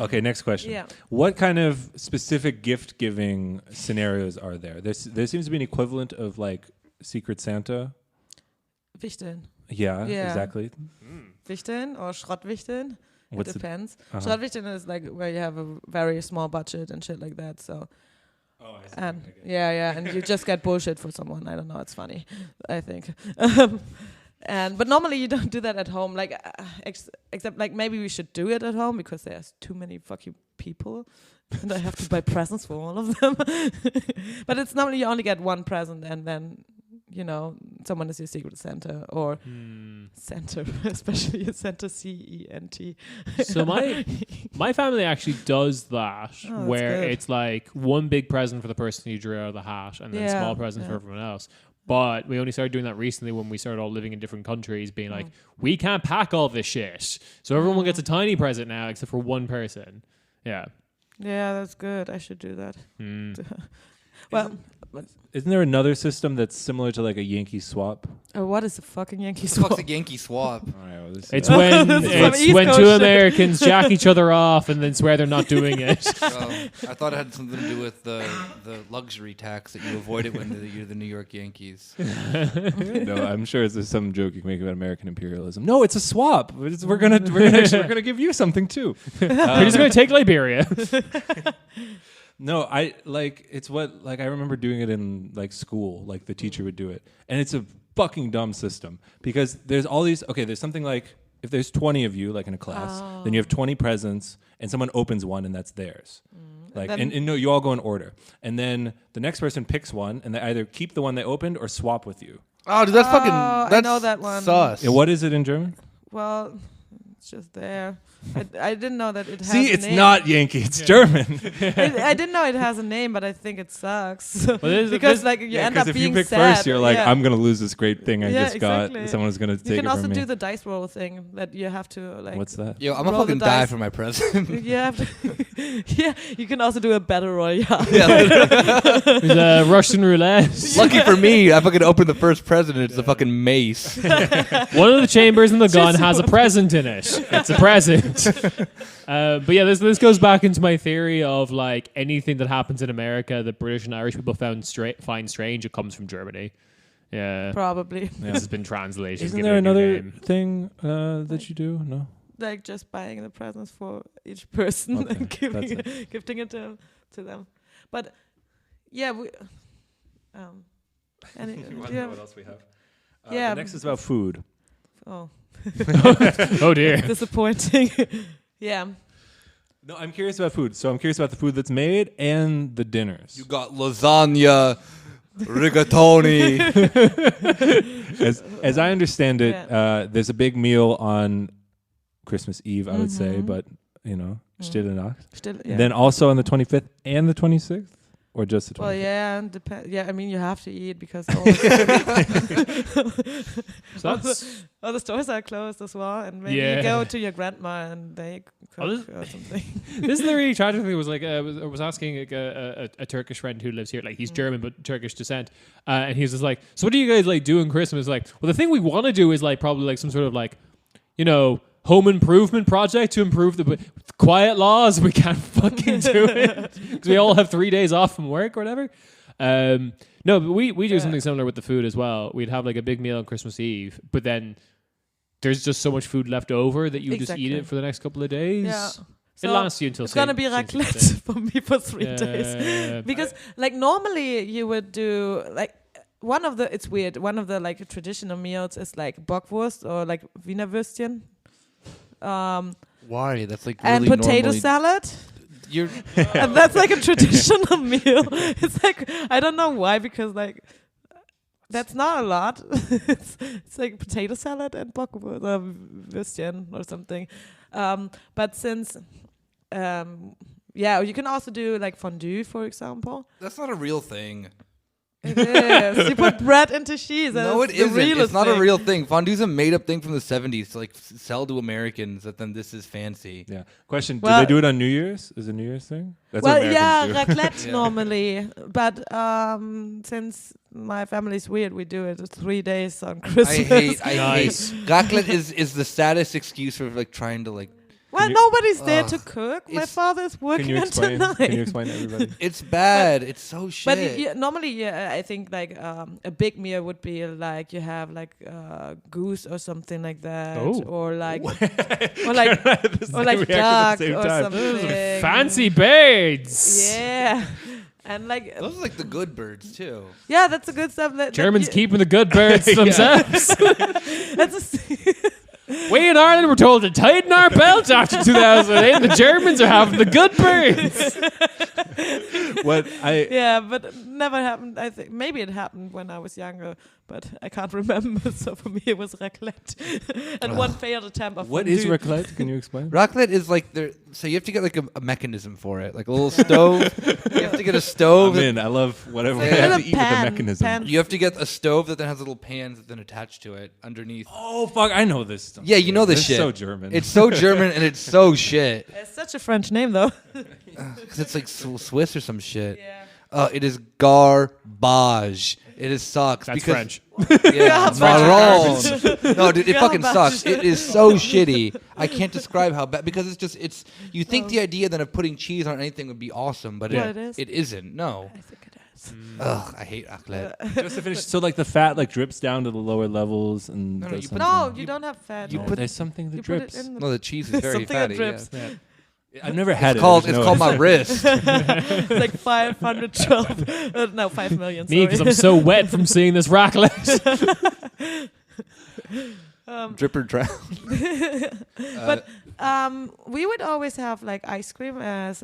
Okay, next question. Yeah. What kind of specific gift giving scenarios are there? There seems to be an equivalent of like Secret Santa. Wichteln. Yeah, Yeah. exactly. Wichteln or Schrottwichteln. It What's depends. Uh-huh. Schrottwichteln is like where you have a very small budget and shit like that. So. Oh, I see. And yeah, and you just get bullshit for someone. I don't know. It's funny, I think. But normally you don't do that at home. Like except like maybe we should do it at home because there's too many fucking people, and I have to buy presents for all of them. But it's normally you only get one present, and then someone is your secret Santa or Santa, especially a Santa CENT. So my family actually does that, where it's like one big present for the person you drew out of the hat, and then small presents for everyone else. But we only started doing that recently when we started all living in different countries, being like, we can't pack all this shit, so everyone gets a tiny present now, except for one person. Yeah. Yeah, that's good. I should do that. Well. Isn't there another system that's similar to like a Yankee swap? Oh, what is a fucking Yankee Swap? swap? What's a Yankee swap? All right, well, It's when East when Coast two shit. Americans jack each other off and then swear they're not doing it. I thought it had something to do with the luxury tax that you avoided when you're the New York Yankees. No, I'm sure there's some joke you can make about American imperialism. No, it's a swap. We're gonna give you something too. We're just gonna take Liberia. No, I remember doing it in like school, like the teacher would do it. And it's a fucking dumb system because there's all these, there's something like if there's 20 of you like in a class, then you have 20 presents and someone opens one and that's theirs. Like and no, you all go in order. And then the next person picks one and they either keep the one they opened or swap with you. Oh, dude, that's I know that one. Sus. Yeah, what is it in German? Well, it's just there. I didn't know that it has See, a it's name. not Yankee, it's German. I didn't know it has a name, but I think it sucks. Well, because like you end up if being you pick sad. first, you're like, I'm going to lose this great thing I just exactly. got. Someone's going to take it You can from also me. do the dice roll thing that you have to like. What's that? Yo, I'm a roll fucking the die dice. for my present. You have to yeah, you can also do a battle royale. There's Russian roulette. Lucky for me, I fucking opened the first present. It's a fucking mace. One of the chambers in the gun has a present in it. It's a present. But yeah, this goes back into my theory of like anything that happens in America that British and Irish people find strange, it comes from Germany. Yeah, Probably. this has been translated. Isn't given there a new another name. thing that you do? No? Like just buying the presents for each person Okay, and that's gifting it to them. But yeah, we What else we have? Yeah. The next is about food. oh, Oh dear. disappointing. Yeah. No, I'm curious about food. So I'm curious about the food that's made and the dinners. You got lasagna, rigatoni. As I understand it, Yeah. there's a big meal on Christmas Eve, I would say, Mhm. but Stille Nacht. Still, And then also on the 25th and the 26th, or just the 25th? well, yeah, yeah. I mean, you have to eat because So that's all the stores are closed as well, and maybe Yeah. you go to your grandma and they cook this- or something. this is the really tragic thing. Was like I was asking like, a Turkish friend who lives here. Like he's German but Turkish descent, and he was just like, "So what do you guys like do on Christmas?" Like, well, the thing we want to do is like probably like some sort of like, home improvement project to improve the quiet laws. We can't fucking do it because we all have 3 days off from work or whatever. No, but we do something similar with the food as well. We'd have like a big meal on Christmas Eve, but then there's just so much food left over that you just eat Exactly. it for the next couple of days. Yeah. It lasts you until it's gonna be Saint- Saint- raclette for me for 3 Yeah. days because like normally you would do like it's weird. One of the like traditional meals is like Bockwurst or like Wiener Würstchen. Why? That's like And really potato normally- salad. You're And that's like a traditional meal. It's like I don't know why because like that's not a lot. it's like potato salad and Bockwurst or Würstchen or something. But since you can also do like fondue, for example. that's not a real thing. It is. You put bread into cheese. And No, it it's the isn't. realest It's not a thing. real thing. Fondue's a made-up thing from the 70s to like sell to Americans that then this is fancy. Yeah. Question, Well- do they do it on New Year's? Is it a New Year's thing? That's Well, what yeah, Americans do. raclette Yeah. normally, but since my family's weird, we do it 3 days on Christmas. I Nice. hate. Raclette is the saddest excuse for like trying to like. Well, you- nobody's there to Ugh. cook. My It's- father is Can working you until explain? 9. Can you explain to everybody? It's bad. It's so shit. But normally, I think like a big meal would be like you have like goose or something like that, Oh. or like or like duck or something. Fancy birds. Yeah, And like Those are like the good birds too. yeah, that's the good stuff. Germans keeping the good birds themselves. That's We in Ireland were told to tighten our belts after 2008. The Germans are having the good birds. yeah, but it never happened. I think maybe it happened when I was younger, but I can't remember. So for me, it was raclette and one failed attempt of What is raclette? Can you explain? Raclette is like so you have to get like a mechanism for it, like a little stove. You have to get a stove. I'm in. I love whatever we Yeah. have to Little eat with the pan- mechanism. pan- You have to get a stove that then has little pans that then attach to it underneath. Oh fuck! I know this stuff. Yeah, you know this It's shit. so German. It's so German and it's so shit. It's such a French name, though. Because it's like Swiss or some shit. Yeah. It is garbage. It is sucks. That's because, French. Yeah, marron. No, dude, it fucking Garbage. sucks. It is so shitty. I can't describe how bad because it's. You think the idea then of putting cheese on anything would be awesome, but Yeah. It is. it isn't. No. I think it is. Ugh, I hate raclette. Just to finish, so like the fat like drips down to the lower levels, and No, no, does you put- something. No, you don't have fat. you No, put- there's something that You put drips. it in the No, the cheese is very Something that fatty. drips. Yeah. I've never had It's it. called I just it's know called it. my wrist. It's like 512. No, 5 million. Me, because I'm so wet from seeing this raclette. Dripper drown. But we would always have like ice cream as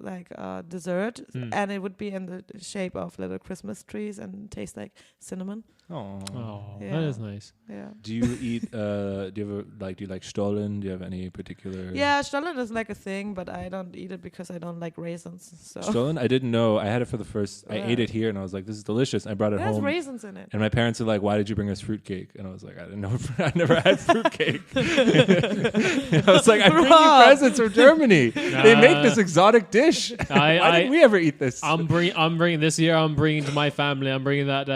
like dessert, and it would be in the shape of little Christmas trees and taste like cinnamon. Oh. Oh, Yeah. that is nice. Yeah. Do you eat? Do you like Stollen? Do you have any particular? Yeah, Stollen is like a thing, but I don't eat it because I don't like raisins. So Stollen? I didn't know. I had it for the first. I Yeah. ate it here, and I was like, "This is delicious." I brought it there's home, raisins in it. and my parents were like, "Why did you bring us fruitcake?" And I was like, "I didn't know. I never had fruitcake." I was like, "I bring you Rob. presents from Germany. They make this exotic dish. Why didn't we ever eat this?" I'm bringing this year. I'm bringing to my family. I'm bringing that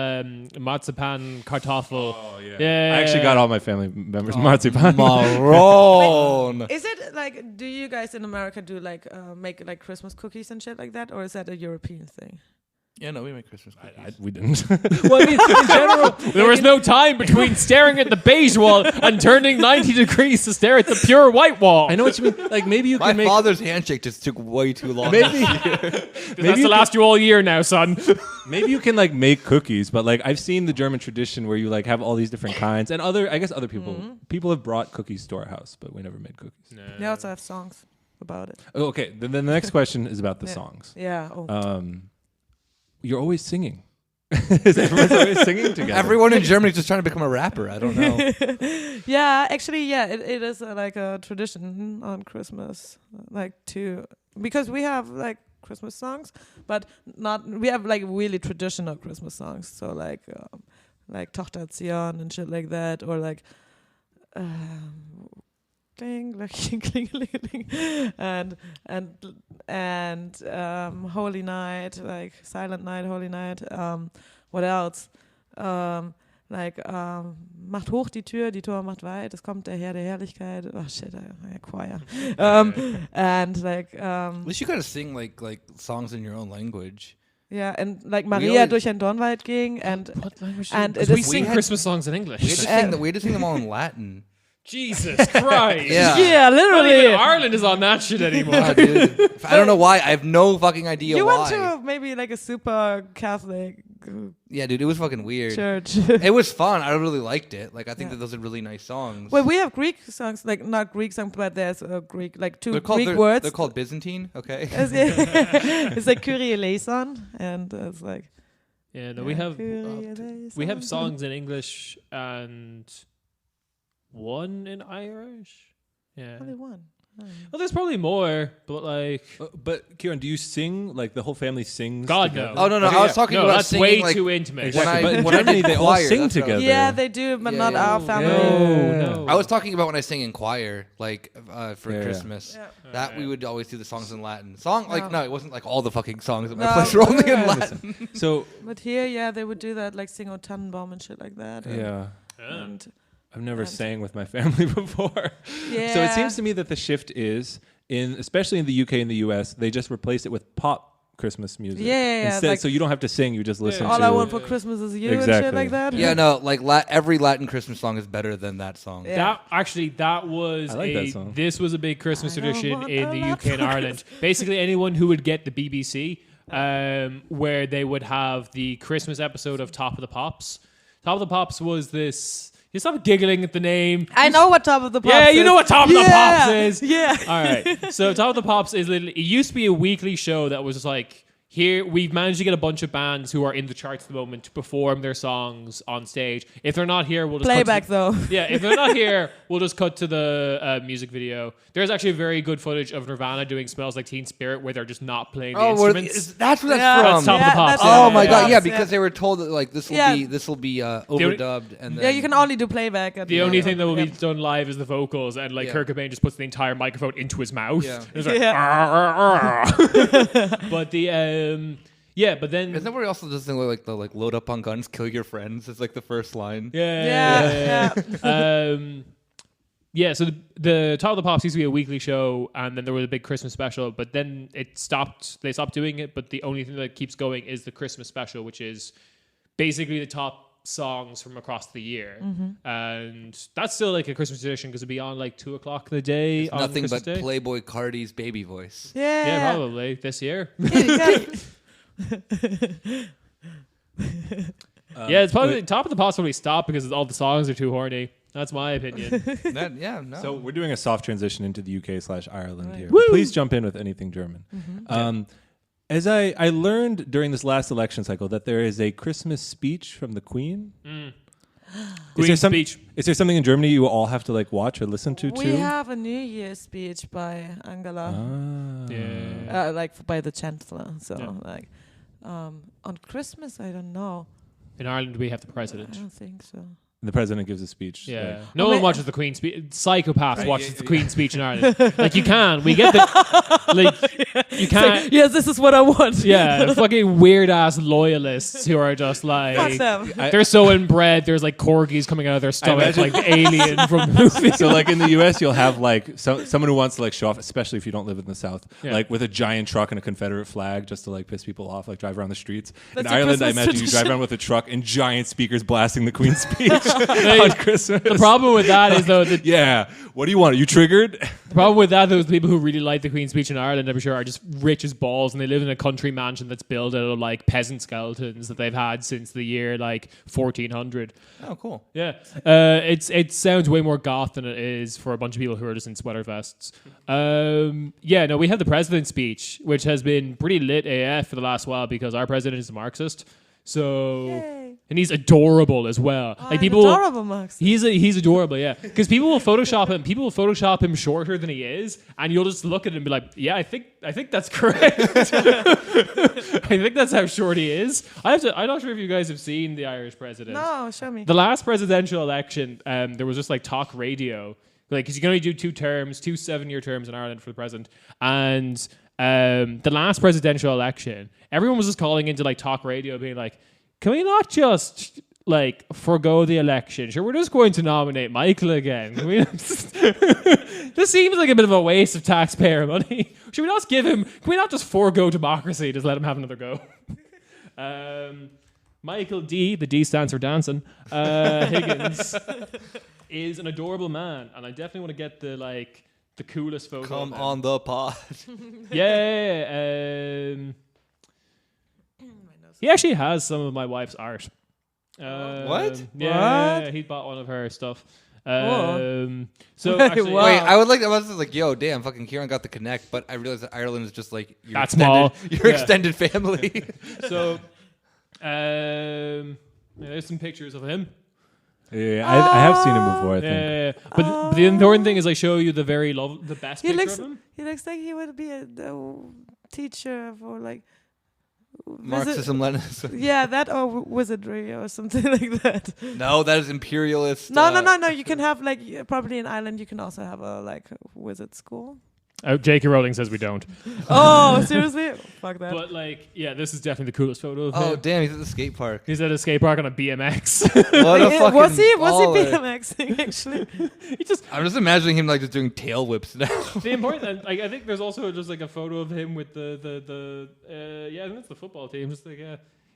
marzipan kartoffel. Oh yeah. Yeah. I actually got all my family members marzipan. Maroon. Is it like? Do you guys in America do like make like Christmas cookies and shit like that, or is that a European thing? Yeah, no, we make Christmas cookies. We didn't. Well, I mean, in general, there was no time between staring at the beige wall and turning 90 degrees to stare at the pure white wall. I know what you mean. Like maybe you My can make. father's handshake just took way too long. Maybe That's to last you all year now, son. maybe you can like make cookies, but like I've seen the German tradition where you like have all these different kinds, and I guess other people have brought cookies to our house, but we never made cookies. They also have songs about it. Oh, okay, then the next question is about the Yeah. songs. Yeah. Oh. You're always singing. Is everyone's always singing together? Everyone in Germany is just trying to become a rapper. I don't know. Yeah, actually, yeah, it is like a tradition on Christmas, like because we have like Christmas songs, but we have like really traditional Christmas songs, so like Tochter Zion and shit like that, or like Kling, kling, kling, kling, kling, and Holy Night, like Silent Night, Holy Night. What else? Macht hoch die Tür macht weit, es kommt der Herr der Herrlichkeit. Oh shit, choir. And like At least you gotta sing like songs in your own language. yeah, and like Maria durch ein Dornwald ging, and What language? And Because it we is- sing we had- Christmas songs in We had to English. sing them all in Latin. Jesus Christ. Yeah. yeah, Not even literally. Ireland is on that shit anymore. Wow, dude. I don't know why. I have no fucking idea You why. went to maybe like a super Catholic Yeah, dude, it was fucking weird. church. It was fun. I really liked it. Like, I think that those are really nice songs. Well, we have Greek songs, like not Greek songs, but there's a Greek, like two Greek they're, words. They're called Byzantine. Okay. It's like Kyrie eleison, and it's like Yeah, no, we have Kyrie we have eleison. songs in English and one in Irish. Yeah. Only one. Well, there's probably more, but like, But Kieran, do you sing? Like the whole family sings? God, together? no. Oh no, Okay, I was yeah. talking no, about that's singing way like too intimate. Exactly. when I- But in when I Germany, did they all choir, sing that's what I was- together. Yeah, they do, but Yeah, not yeah. our family. No. I was talking about when I sang in choir, like for Yeah. Christmas. Yeah. That we would always do the songs in Latin. No, it wasn't like all the fucking songs at my No. place were only in Yeah. Latin. So But here, yeah, they would do that, like sing O Tannenbaum and shit like that. And, yeah, and I've never And- sang with my family before. yeah. So it seems to me that the shift is especially in the UK and the US, they just replace it with pop Christmas music. Yeah. Instead, Like, so you don't have to sing. You just listen all to. I want for Christmas is you and Exactly. shit like that. Yeah, no, like every Latin Christmas song is better than that song. Yeah. That was I like that song. This was a big Christmas I don't tradition want in a the lot UK and for Ireland. Basically, anyone who would get the BBC, where they would have the Christmas episode of Top of the Pops. Top of the Pops was this. You stop giggling at the name. I know what Top of the Pops is. Yeah, you know what Top of the Pops is. Yeah. All right. So Top of the Pops is literally, it used to be a weekly show that was just like, here we've managed to get a bunch of bands who are in the charts at the moment to perform their songs on stage. If they're not here, we'll just Playback though. Yeah, if they're not here, we'll just cut to the music video. There's actually very good footage of Nirvana doing "Smells Like Teen Spirit" where they're just not playing the instruments. That's where that's Yeah. from. That's Top of the Pops. that's Yeah. Oh my god, yeah, yeah. because they were told that like this will be overdubbed and then Yeah, you can only do playback. At The only thing that will be done live is the vocals, and like Yeah. Kurt Cobain just puts the entire microphone into his mouth. Yeah. It's like, but the yeah, but then Isn't that where he also does thing like the like load up on guns, kill your friends? It's like the first line. Yeah. Yeah, so the Top of the Pops used to be a weekly show, and then there was a big Christmas special, but then it stopped. They stopped doing it, but the only thing that keeps going is the Christmas special, which is basically the top songs from across the year. And that's still like a Christmas tradition because it'd be on like 2:00 in the day on Nothing Christmas but Day. Playboy Cardi's baby voice. Yeah. Yeah, probably this year. Yeah, it's probably Top of the Pops probably stopped because all the songs are too horny. That's my opinion. So we're doing a soft transition into the UK/Ireland here. Woo! Please jump in with anything German. As I learned during this last election cycle that there is a Christmas speech from the Queen. Queen's speech. Is there something in Germany you all have to like watch or listen to We too? have a New Year's speech by Angela, Yeah. like by the Chancellor. So Yeah. like on Christmas, I don't know. In Ireland, we have the I president. don't think so. The president gives a speech. Yeah. like- No Oh, one wait. watches the Queen's speech. Psychopaths Right, watches yeah, the Queen's speech in Ireland. Like, you can. We get the... Like, you can't... Yes, this is what I want. Yeah, fucking weird-ass loyalists who are just Fuck like... them. They're so inbred. There's like corgis coming out of their stomach, imagine- like the alien from the movie. So like in the US you'll have like someone who wants to like show off, especially if you don't live in the South, Yeah. like with a giant truck and a Confederate flag just to like piss people off, like drive around the streets. That's in a Ireland I Christmas imagine you drive tradition. around with a truck and giant speakers blasting the Queen's speech on Christmas. The problem with that is, though, that Yeah. What do you want? Are you triggered? the problem with that, those people who really like the Queen's speech in Ireland, I'm sure, are just rich as balls, and they live in a country mansion that's built out of like peasant skeletons that they've had since the year like 1400. Oh, cool. Yeah, it sounds way more goth than it is for a bunch of people who are just in sweater vests. Yeah, no, we have the president's speech, which has been pretty lit AF for the last while because our president is a Marxist. So, Yay. and he's adorable as well. Oh, like I'm people, adorable, Max. he's adorable, yeah. Because people will Photoshop him. People will Photoshop him shorter than he is, and you'll just look at him and be like, "Yeah, I think that's correct. I think that's how short he is." I'm not sure if you guys have seen the Irish president. No, show me. The last presidential election, there was just like talk radio, like because you can only do 2 terms, 2 7-year terms in Ireland for the president, and the last presidential election, everyone was just calling into like talk radio, being like, "Can we not just like forgo the election? Sure, we're just going to nominate Michael again. Can we this seems like a bit of a waste of taxpayer money. Should we not give him? Can we not just forego democracy? Just let him have another go." Michael D, the D stands for dancing, Higgins is an adorable man, and I definitely want to get the coolest photo. Come of him. on the pod. Yeah. He actually has some of my wife's art. What? Yeah, What? he bought one of her stuff. Whoa. So Wait, actually, wow. Wait, I was just like, yo, damn, fucking Kieran got the connect, but I realized that Ireland is just like your That's extended, small. your Yeah. extended family. So, there's some pictures of him. Yeah, I have seen him before, I think. Yeah. But the important thing is I show you the best He picture looks. of him. He looks like he would be a teacher for like. Marxism, Leninism. Yeah, that or wizardry or something like that. No, that is imperialist. No. You can have like probably in Ireland. You can also have a like wizard school. J.K. Rowling says we don't. Oh, seriously? Fuck that. But like, yeah, this is definitely the coolest photo of Oh him. damn, he's at the skate park. He's at a skate park on a BMX. What a fucking was he baller. BMXing actually? I'm just imagining him like just doing tail whips now. The important, like, I think there's also just like a photo of him with the I think it's the football team. Just like,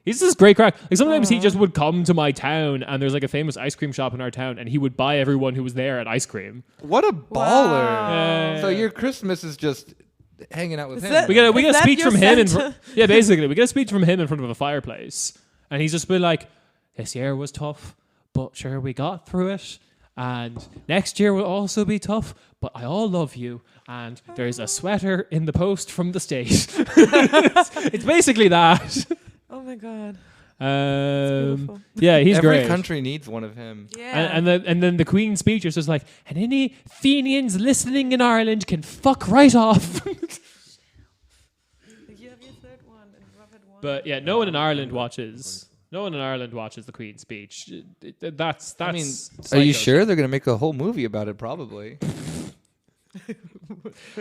he's just great crack. Like sometimes he just would come to my town, and there's like a famous ice cream shop in our town, and he would buy everyone who was there an ice cream. What a baller! Wow. So your Christmas is just hanging out with Is him. that- We get a Is that speech your from him. Santa? Yeah, basically, we get a speech from him in front of a fireplace, and he's just been like, "This year was tough, but sure we got through it, and next year will also be tough. But I all love you, and there's a sweater in the post from the state." It's basically that. Oh my god. Yeah, he's Every great. country needs one of him. Yeah. And then the Queen's speech is just like, and any Fenians listening in Ireland can fuck right off. You have your third one and Robert won. But yeah, no one in Ireland watches. No one in Ireland watches the Queen's speech. That's. I mean, psycho. are you sure they're gonna make a whole movie about it? Probably.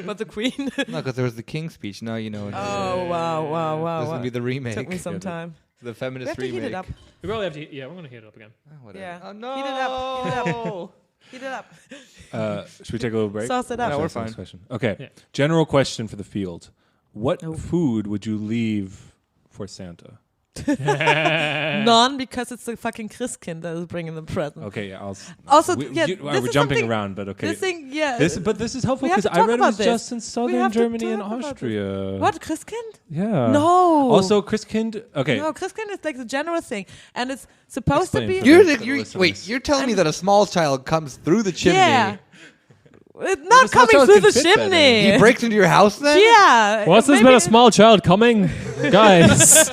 But the Queen. No, because there was the King's speech. Now you know. Oh wow. This is gonna be the remake. Took me some time. The We feminist have to remake. heat it up. We probably have to. Yeah, we're gonna heat it up again. Oh, whatever. Yeah. Oh no. Heat it up. Heat it up. Heat it up. Should we take a little break? Sauce it up. No, we're That's the next fine. question. Okay. Yeah. General question for the field. What Oh. food would you leave for Santa? None, because it's the fucking Christkind that is bringing the present. Okay, yeah, I'll. Also, we, yeah, we're this is jumping something- around, but okay. This thing, yeah. But this is helpful we have because to I talk read it about was this. just in southern have to Germany and talk about this. Austria. What, Christkind? Yeah. No. Also, Christkind. Okay. No, Christkind is like the general thing, and it's supposed Explain to for be. me. You're, listeners. wait, you're telling me that a small child comes through the chimney. Yeah. It's the not small coming child through the can fit better. chimney. He breaks into your house then? Yeah. What's this maybe about a small child coming? Guys,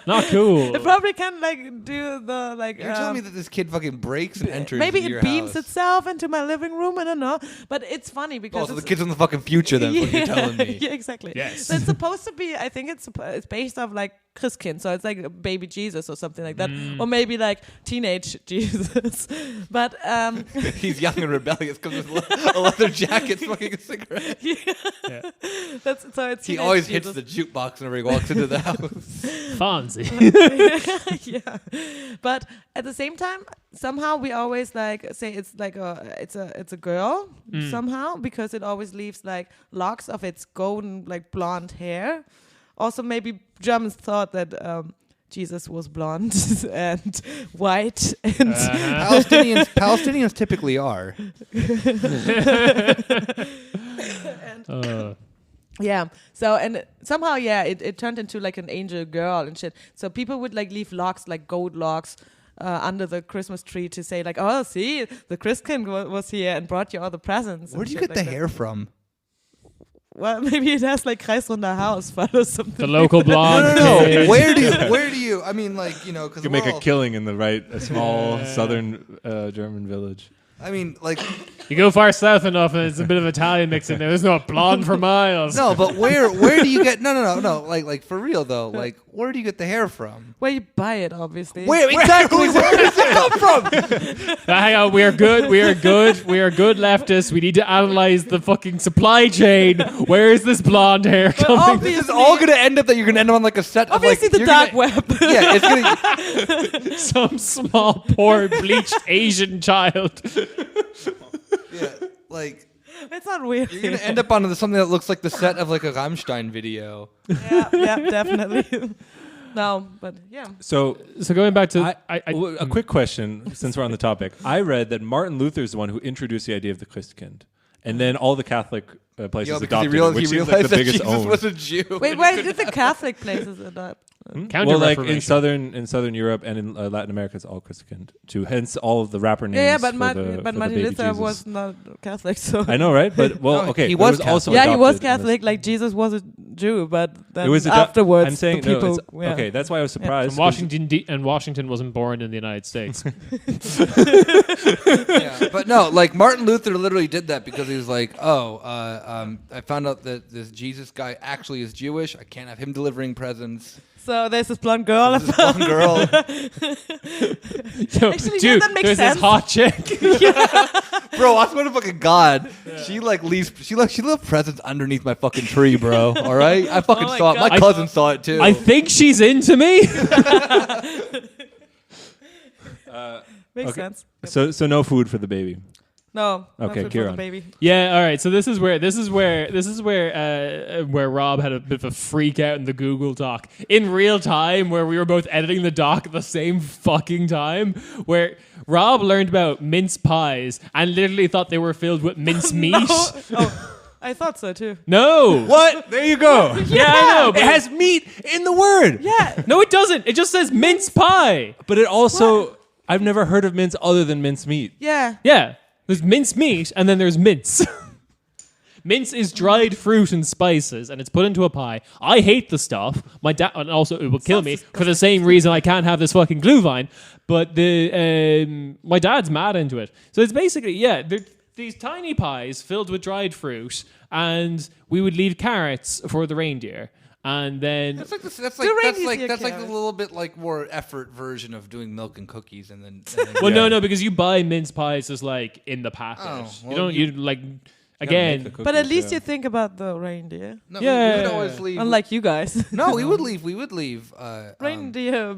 not cool. It probably can like do the like. You're telling me that this kid fucking breaks and enters maybe your it beams house. itself into my living room. I don't know, but it's funny because Oh, so the it's, kid's in the fucking future then, what you're telling me. yeah, exactly. Yes. So it's supposed to be. I think it's based off like Christkind, so it's like a baby Jesus or something like that, or maybe like teenage Jesus. But He's young and rebellious because with a leather jacket smoking a cigarette. Yeah. that's so it's. He teenage always hits Jesus. the jukebox whenever he walks into the house. Fonzie. Yeah, but at the same time, somehow we always like say it's like it's a girl somehow, because it always leaves like locks of its golden like blonde hair. Also, maybe Germans thought that Jesus was blonde and white and Palestinians typically are. yeah. So and somehow it turned into like an angel girl and shit. So people would like leave locks, like gold locks, under the Christmas tree to say like, oh, see, the Christkind was here and brought you all the presents. Where and do you shit get like the that. hair from? Well, maybe it has like Kreisrunder Haarausfall or something. The local blonde. No. kid. Where do you? I mean, like, you know, because You can make a killing in a small southern German village. I mean, like, You go far south enough, and it's a bit of Italian mix in there. There's no blonde for miles. no, but where do you get? No. Like for real though. Like, where do you get the hair from? Where you buy it, obviously. Where exactly? Where does it come from? Hang on, we are good leftists. We need to analyze the fucking supply chain. Where is this blonde hair coming? obviously- This is all gonna end up that you're gonna end up on like a set of like Obviously, the you're dark gonna- web. Yeah, it's gonna. Some small, poor, bleached Asian child. Yeah, like It's not weird. you're gonna end up on something that looks like the set of like a Rammstein video. yeah, definitely. No, but yeah. So So going back to, a quick question, since we're on the topic. I read that Martin Luther is the one who introduced the idea of the Christkind, and then all the Catholic places Yo, because adopted he realized, it, which he seems realized like the that biggest Jesus own. was a Jew. Wait, where did the Catholic places adopt? Well, like in Counter-Reformation. southern Europe and in Latin America, it's all Christkind. To hence all of the rapper names. Yeah, but for Martin the baby Luther Jesus. was not Catholic, so. I know, right? But well, No, okay, he but it was also Yeah, he was adopted in this- Catholic. Like Jesus was a Jew, but then It was afterwards, I'm saying the people. no. It's, Okay, that's why I was surprised. and Washington wasn't born in the United States. Yeah, but no, like Martin Luther literally did that because he was like, I found out that this Jesus guy actually is Jewish. I can't have him delivering presents. So there's this blonde girl. This one girl. Yo, Actually, dude, that makes there's sense. this hot chick. Bro, I swear to fucking God. She left presents underneath my fucking tree, bro. All right? I fucking my saw it. My God. cousin saw it too. I think she's into me. Makes sense. So no food for the baby. No. no Okay, food for the Kieran. baby. Yeah, all right. So this is where Rob had a bit of a freak out in the Google Doc in real time, where we were both editing the doc at the same fucking time. Where Rob learned about mince pies and literally thought they were filled with mince meat. Oh, I thought so too. No. What? There you go. Yeah, I know. It has meat in the word. Yeah. No, it doesn't. It just says mince pie. But it also, I've never heard of mince other than mince meat. Yeah. Yeah. There's mince meat and then there's mince. Mince is dried fruit and spices, and it's put into a pie. I hate the stuff. My dad, and also it will kill me for the same reason I can't have this fucking Glühwein. But my dad's mad into it. So it's basically these tiny pies filled with dried fruit, and we would leave carrots for the reindeer. And then That's like the little bit like more effort version of doing milk and cookies, and then well, no, because you buy mince pies just like in the packet. Oh, You well, don't. You like again. But at least you think about the reindeer. no, Yeah. we would always leave. Unlike you guys. No, we would leave. Reindeer.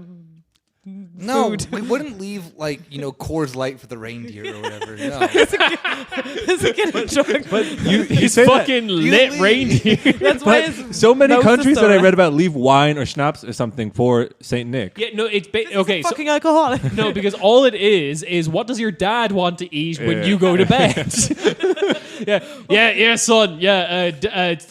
No, food. we wouldn't leave Coors Light for the reindeer or whatever. No. Is it getting drunk? But you He's say that. fucking lit leave- reindeer. That's why But it's so many nose countries is that I alright. read about leave wine or schnapps or something for Saint Nick. Yeah, no, it's okay. So, fucking alcoholic. no, because all it is what does your dad want to eat when Yeah. you go to bed? yeah, son. Yeah,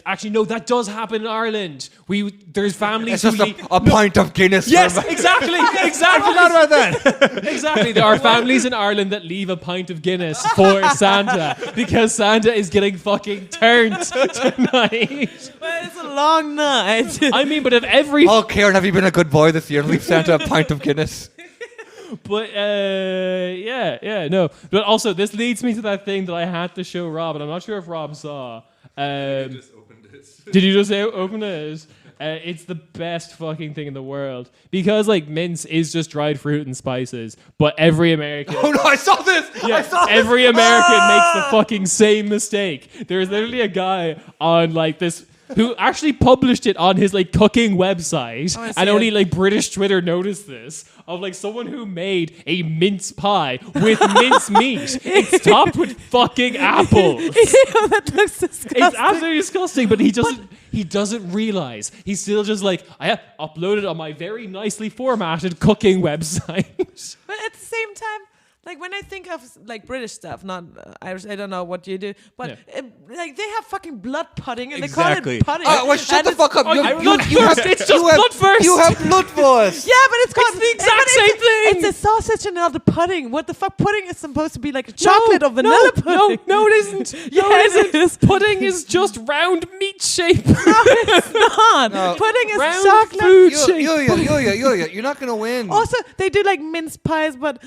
actually, no, that does happen in Ireland. There's families It's who just a pint of Guinness. Yes, for exactly. I forgot about that. Exactly. There are families in Ireland that leave a pint of Guinness for Santa because Santa is getting fucking turned tonight. But it's a long night. I mean, but if every Oh, Kieran, have you been a good boy this year? Leave Santa a pint of Guinness. But no. But also, this leads me to that thing that I had to show Rob, and I'm not sure if Rob saw. Did you just open it? It's the best fucking thing in the world because like mince is just dried fruit and spices, but every American. Oh no, I saw this. Yeah, I saw this. every American makes the fucking same mistake. There's literally a guy on like this who actually published it on his like cooking website, I see and only it. like British Twitter noticed this of like someone who made a mince pie with mince meat. It's topped with fucking apples. Ew, that looks disgusting. It's absolutely disgusting, but he doesn't realize. He's still just like, I have uploaded on my very nicely formatted cooking website. But at the same time, like when I think of like British stuff, not Irish, I don't know what you do, but like they have fucking blood pudding and Exactly. they call it pudding. Well, shut And the it's- fuck up. It's just blood first. You have blood first. Yeah, but it's called the exact but same thing. It's a sausage and not a pudding. What the fuck? Pudding is supposed to be like a chocolate or vanilla pudding. No, it isn't. Yeah, it is. Pudding is just round meat shape. No, it's not. No. Pudding is Round chocolate. food shape. Yulia, you're not gonna win. Also, they do like mince pies, but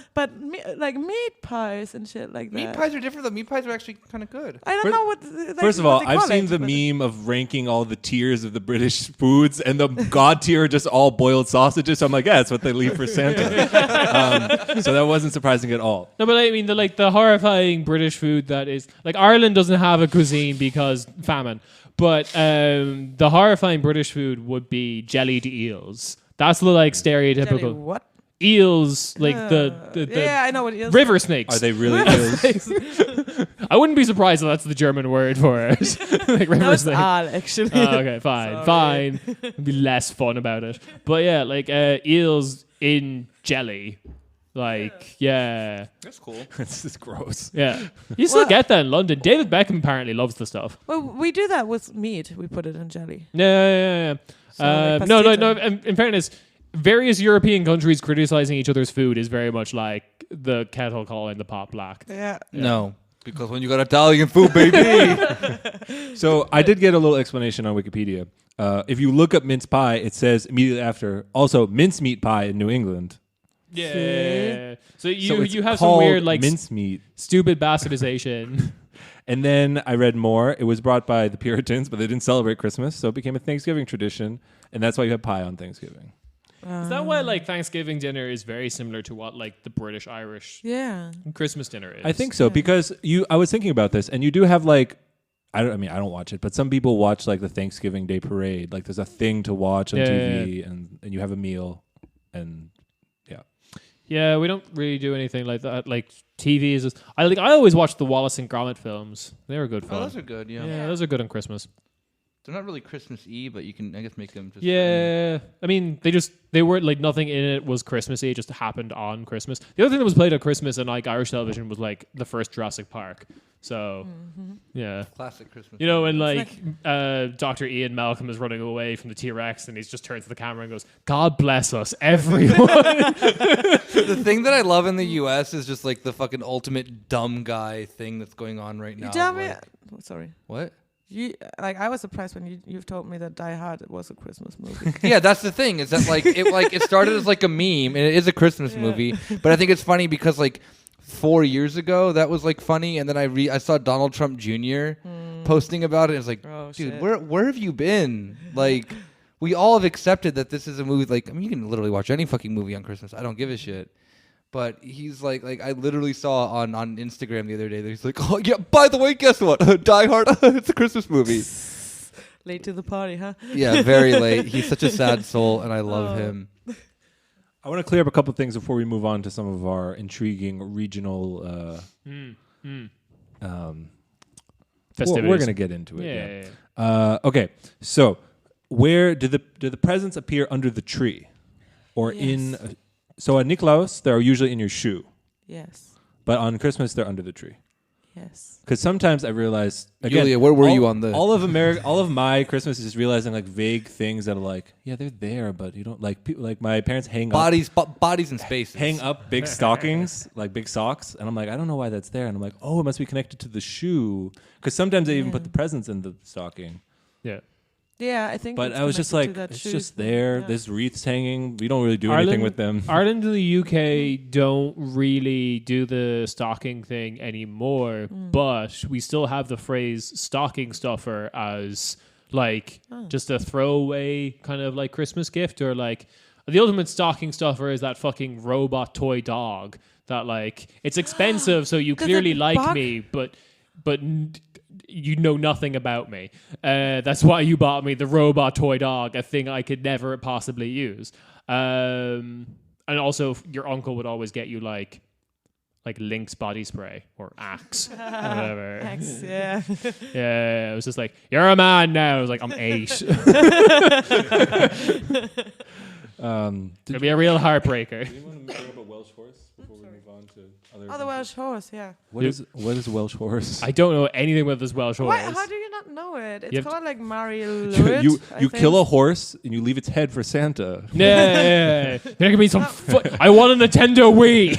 like meat pies and shit like that. Meat pies are different though. Meat pies are actually kind of good. I don't First- know what. Like, First of what all, they I've call seen it, the but- meme of ranking all the tiers of the British foods, and the God tier are just all boiled sausages. So I'm like, yeah, that's what they leave for Santa. So that wasn't surprising at all. No, but I mean the horrifying British food that is like Ireland doesn't have a cuisine because famine, but the horrifying British food would be jellied eels. That's the like Jelly stereotypical what? eels, like the Yeah, I know what it is. river snakes. Are they really eels? I wouldn't be surprised if that's the German word for it. Like river No, it's snake. Aal, actually. Oh, okay, fine. It'd be less fun about it. But yeah, like eels in jelly. Like, yeah. That's cool. This is gross. Yeah. You still get that in London. David Beckham apparently loves the stuff. Well, we do that with meat. We put it in jelly. Yeah. So, like No. pastito. In fairness, various European countries criticizing each other's food is very much like the kettle calling the pot black. Yeah. No, because when you got Italian food, baby. So I did get a little explanation on Wikipedia. If you look up mince pie, it says immediately after, also mincemeat pie in New England. Yeah. So So it's you have some called weird like mincemeat. stupid bastardization. And then I read more. It was brought by the Puritans, but they didn't celebrate Christmas, so it became a Thanksgiving tradition, and that's why you have pie on Thanksgiving. Is that why like Thanksgiving dinner is very similar to what like the British Irish Christmas dinner is? I think so because I was thinking about this, and you do have like I don't watch it, but some people watch like the Thanksgiving Day parade. Like there's a thing to watch on TV, and you have a meal, and yeah, we don't really do anything like that. Like TV is just, I always watch the Wallace and Gromit films. They were good fun. Oh, those are good. Yeah, those are good on Christmas. They're not really Christmas Eve, but you can, I guess, make them just... Yeah. I mean, they weren't, like, nothing in it was Christmassy. It just happened on Christmas. The other thing that was played on Christmas on, like, Irish television was, like, the first Jurassic Park. So, yeah. Classic Christmas. You know, when, like Dr. Ian Malcolm is running away from the T-Rex and he's just turns to the camera and goes, God bless us, everyone. The thing that I love in the U.S. is just, like, the fucking ultimate dumb guy thing that's going on right now. You tell me... Like, sorry. what? I was surprised when you've told me that Die Hard was a Christmas movie. Yeah, that's the thing. Is that it started as like a meme, and it is a Christmas movie. But I think it's funny because like 4 years ago that was like funny, and then I saw Donald Trump Jr. posting about it. And it's like, dude, where have you been? Like, we all have accepted that this is a movie. Like, I mean, you can literally watch any fucking movie on Christmas. I don't give a shit. But he's like I literally saw on Instagram the other day that he's like, oh yeah, by the way, guess what? Die Hard, it's a Christmas movie. Late to the party, huh? Yeah, very late. He's such a sad soul, and I love him. I want to clear up a couple things before we move on to some of our intriguing regional festivities. We're going to get into it. Yeah. Okay, so where do the presents appear under the tree, or in? So at Niklaus, they're usually in your shoe. Yes. But on Christmas, they're under the tree. Yes. Because sometimes I realize, again, Julia, where were you on the... all of my Christmas is just realizing like vague things that are like, yeah, they're there, but you don't like my parents bodies in spaces. hang up big stockings, like big socks, and I'm like, I don't know why that's there, and I'm like, oh, it must be connected to the shoe, because sometimes they even put the presents in the stocking. Yeah. Yeah, I think. But I was just like, it's just there. There's wreaths hanging. We don't really do anything with them. Ireland and the UK don't really do the stocking thing anymore, but we still have the phrase stocking stuffer as like just a throwaway kind of like Christmas gift, or like the ultimate stocking stuffer is that fucking robot toy dog that like it's expensive, so you clearly like me, but you know nothing about me. That's why you bought me the robot toy dog, a thing I could never possibly use. And also, your uncle would always get you like Lynx body spray or Axe, whatever. Axe, yeah. Yeah, it was just like, you're a man now. I was like, I'm 8. It'll be a real heartbreaker. Do you want to bring up a Welsh horse before we move on to other? Oh, the Welsh horse, yeah. What is a Welsh horse? I don't know anything about this Welsh horse. Why? How do you not know it? It's called like Mary Lewis. you kill a horse and you leave its head for Santa. Yeah. There can be some. I want a Nintendo Wii.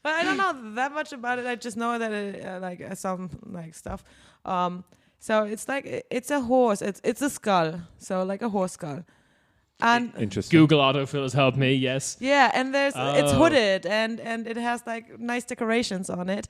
But I don't know that much about it. I just know that it some like stuff. So it's like it's a horse. It's a skull. So like a horse skull. And interesting. Google autofill has helped me. Yes. Yeah, and it's hooded and it has like nice decorations on it.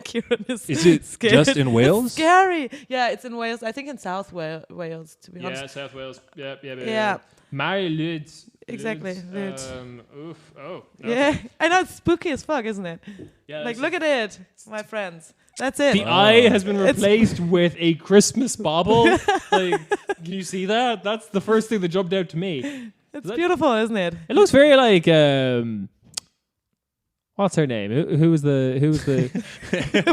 Kieran is it scared. Just in Wales? It's scary. Yeah, it's in Wales. I think in South Wales, to be honest. Yeah, South Wales. Yeah. Mary Ludes. Exactly. Oof. Oh. Okay. Yeah, I know, it's spooky as fuck, isn't it? Yeah. Like, look at it, my friends. That's it. The eye has been replaced with a Christmas bauble. Like, can you see that? That's the first thing that jumped out to me. It's beautiful, isn't it? It looks very like what's her name? Who was the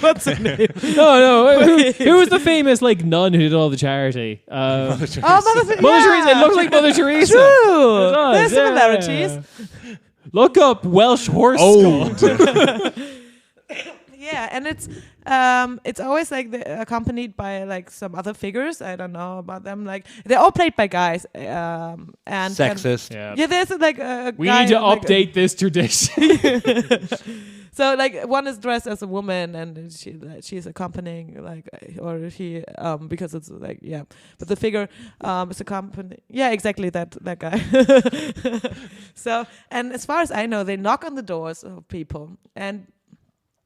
What's her name? No. Who was the famous like nun who did all the charity? Mother Teresa. Mother Teresa. It looks like Mother Teresa. True. There's similarities. Look up Welsh horse skull. Yeah, and it's always like accompanied by like some other figures. I don't know about them. Like they're all played by guys. And sexist. Yeah, there's like a we guy need to like update this tradition. So like one is dressed as a woman and she's accompanying like or he because it's like but the figure is accompanying exactly that guy. So and as far as I know, they knock on the doors of people and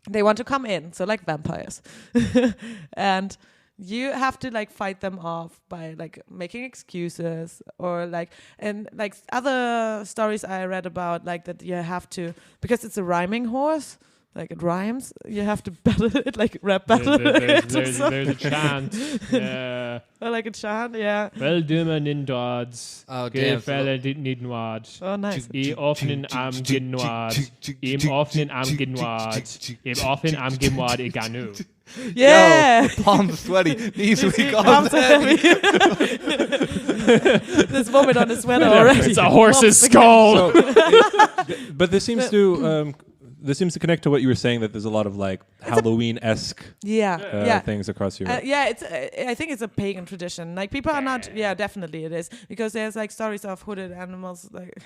they want to come in, so like vampires. And you have to like fight them off by like making excuses or like, and like other stories I read about, like that you have to, because it's a rhyming horse, like it rhymes, you have to battle it, like rap battle it. There's a chant. Yeah. Or like a chant, yeah. Wel dummer nindods. Oh, damn. Gefälle nidnwad. Oh, nice. I offenen am ginwad. Im offenen am ginwad. Im offenen am ginwad I ganu. Yeah. Yo, palms sweaty, knees weak, Arms arms are heavy. There's vomit on his sweater already. It's a horse's Mom's skull. But this seems to connect to what you were saying, that there's a lot of like Halloween-esque Yeah. things across Europe. Yeah, it's. I think it's a pagan tradition. Like people are not. Yeah, definitely it is, because there's like stories of hooded animals, like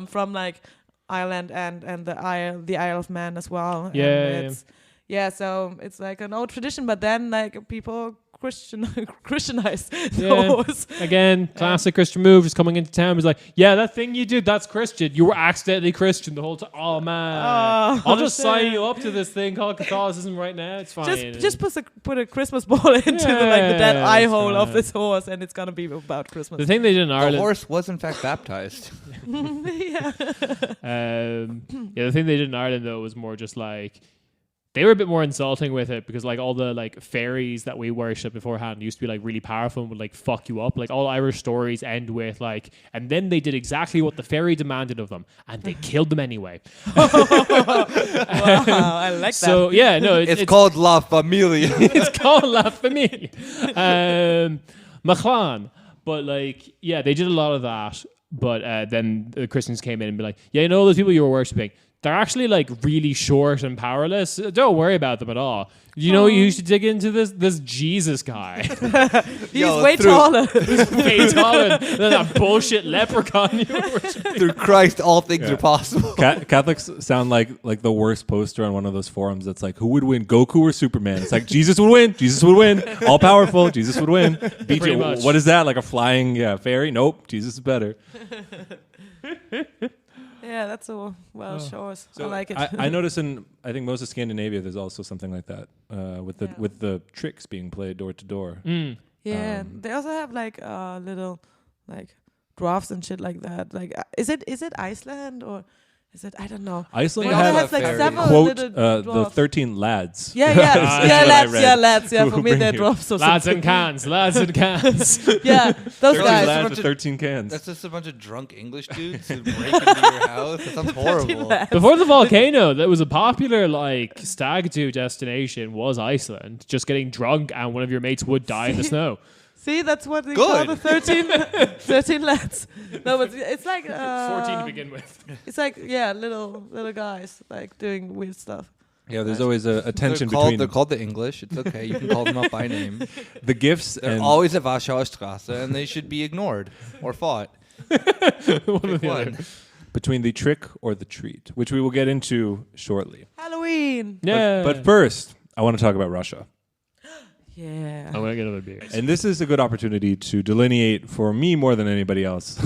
from like Ireland and the Isle of Man as well. Yeah. So it's like an old tradition, but then like people Christianize those. Again, classic Christian move, just coming into town was like, yeah, that thing you did, that's Christian. You were accidentally Christian the whole time. Oh man. I'll just sign you up to this thing called Catholicism right now. It's fine. Just put a Christmas ball into the dead eye hole of this horse, and it's gonna be about Christmas. The thing they did in Ireland, The horse was in fact baptized. Yeah. The thing they did in Ireland though was more just like, they were a bit more insulting with it, because like all the like fairies that we worshipped beforehand used to be like really powerful and would like fuck you up. Like all Irish stories end with like, and then they did exactly what the fairy demanded of them, and they killed them anyway. Wow, I like that. So yeah, no, It's called La Familia. it's called La Familia. Machlan. But like, yeah, they did a lot of that. But then the Christians came in and be like, yeah, you know those people you were worshipping, they're actually like really short and powerless. Don't worry about them at all. You know, you should dig into this Jesus guy. He's way taller. Way taller than that bullshit leprechaun you were worshipping. Through Christ, all things are possible. Catholics sound like the worst poster on one of those forums that's like, who would win, Goku or Superman? It's like, Jesus would win. Jesus would win. All powerful. Jesus would win. Pretty much. What is that? Like a flying fairy? Nope. Jesus is better. Yeah, that's a shows. I like it. I notice I think most of Scandinavia, there's also something like that with the tricks being played door to door. Yeah, they also have like little like dwarfs and shit like that. Like, is it Iceland or is it? I don't know. Iceland It also has has like fairy. several quote little the dwarfs. 13 lads. Yeah, lads. Yeah, Who for me bring they're you. dwarfs. So Lads and cans. yeah, those 13 guys. lads bunch with of- 13 cans. That's just a bunch of drunk English dudes who break into your house. That sounds horrible. Before the volcano, that was a popular like stag do destination was Iceland. Just getting drunk and one of your mates would die in the snow. See, that's what they call Good. the 13 lads. No, but it's like 14 to begin with. It's like little guys like doing weird stuff. Yeah, there's always a tension They're between called the English. It's okay. You can call them up by name. the gifts They're and always at Warschauer Straße, and they should be ignored or fought. One or Pick the other. one. between the trick or the treat, which we will get into shortly. Halloween. Yeah. But first, I want to talk about Russia. Yeah. I'm gonna get another beer. And this is a good opportunity to delineate for me more than anybody else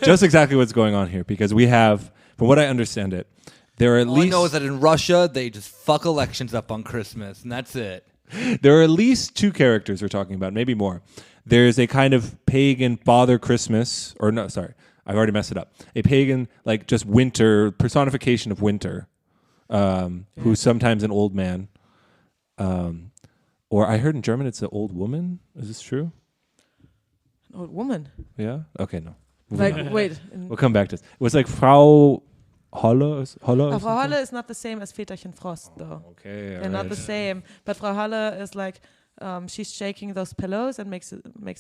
just exactly what's going on here, because we have, from what I understand it, there are at All I least know is that in Russia, they just fuck elections up on Christmas, and that's it. there are at least two characters we're talking about, maybe more. There's a kind of pagan Father Christmas, or no, sorry, I've already messed it up. A pagan, like just winter, personification of winter, who's sometimes an old man. Or I heard in German it's an old woman. Is this true? An old woman. Yeah? Okay, no. Like, wait. We'll come back to this. It was like Frau Holle. Holle Frau Holle is not the same as Väterchen Frost, though. Okay, They're not the same. But Frau Holle is like, she's shaking those pillows and makes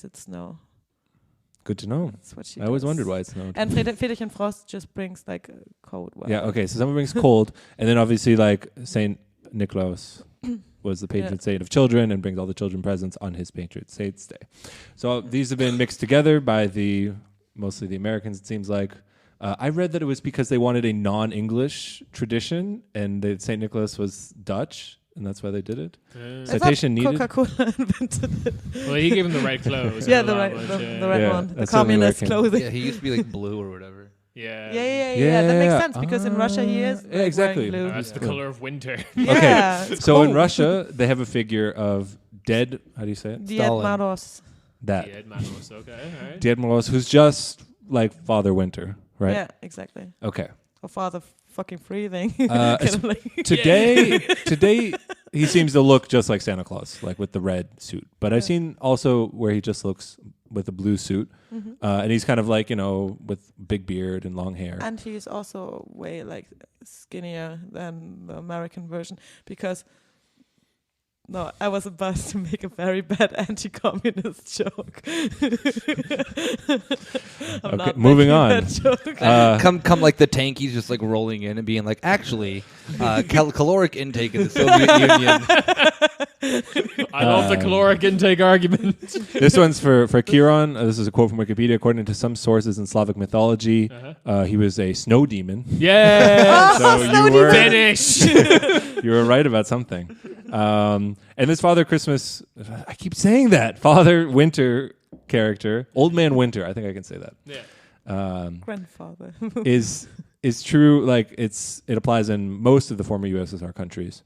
it snow. Good to know. That's what she I always does. wondered why it snowed. And Väterchen Frost just brings like a cold weather. Yeah, okay, so someone brings cold, and then obviously like Saint Nicholas was the patron saint of children and brings all the children presents on his patron saint's day. So these have been mixed together by mostly the Americans, it seems like. I read that it was because they wanted a non-English tradition, and Saint Nicholas was Dutch, and that's why they did it. I Citation thought needed. Coca-Cola invented it. Well, he gave him the right clothes. Yeah, I know the that right, much, the right Yeah, one. The that's certainly where it communist came. clothing. Yeah, he used to be like blue or whatever. Yeah. Yeah. That makes sense because in Russia he is. Yeah, exactly. wearing blue. That's the color of winter. Yeah, Okay, it's so in cold. Russia, they have a figure of Dead. How do you say it? Diet Maros. That. Diet Maros, okay, all right. Diet Maros, who's just like Father Winter, right? Yeah, exactly. Okay. Or Father fucking Freezing. Today he seems to look just like Santa Claus, like with the red suit. But I've seen also where he just looks with a blue suit, and he's kind of like, you know, with big beard and long hair. And he's also way like skinnier than the American version because. No, I was about to make a very bad anti-communist joke. Okay, moving on. Come like the tankies just like rolling in and being like, actually, caloric intake in the Soviet Union. I love the caloric intake argument. This one's for Chiron. This is a quote from Wikipedia. According to some sources in Slavic mythology, he was a snow demon. Yeah. So you were finish. You were right about something. And this Father Christmas, I keep saying that, Father Winter character, Old Man Winter, I think I can say that. Yeah. Grandfather. is true, like it applies in most of the former USSR countries.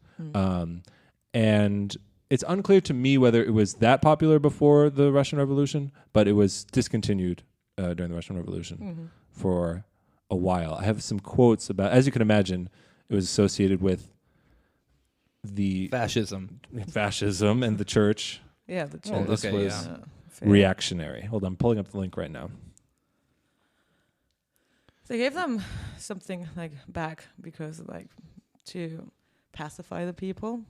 And it's unclear to me whether it was that popular before the Russian Revolution, but it was discontinued during the Russian Revolution for a while. I have some quotes about, as you can imagine, it was associated with the Fascism and the church. Yeah, the church. And this okay, was Yeah. reactionary. Hold on, I'm pulling up the link right now. They gave them something like back because like to pacify the people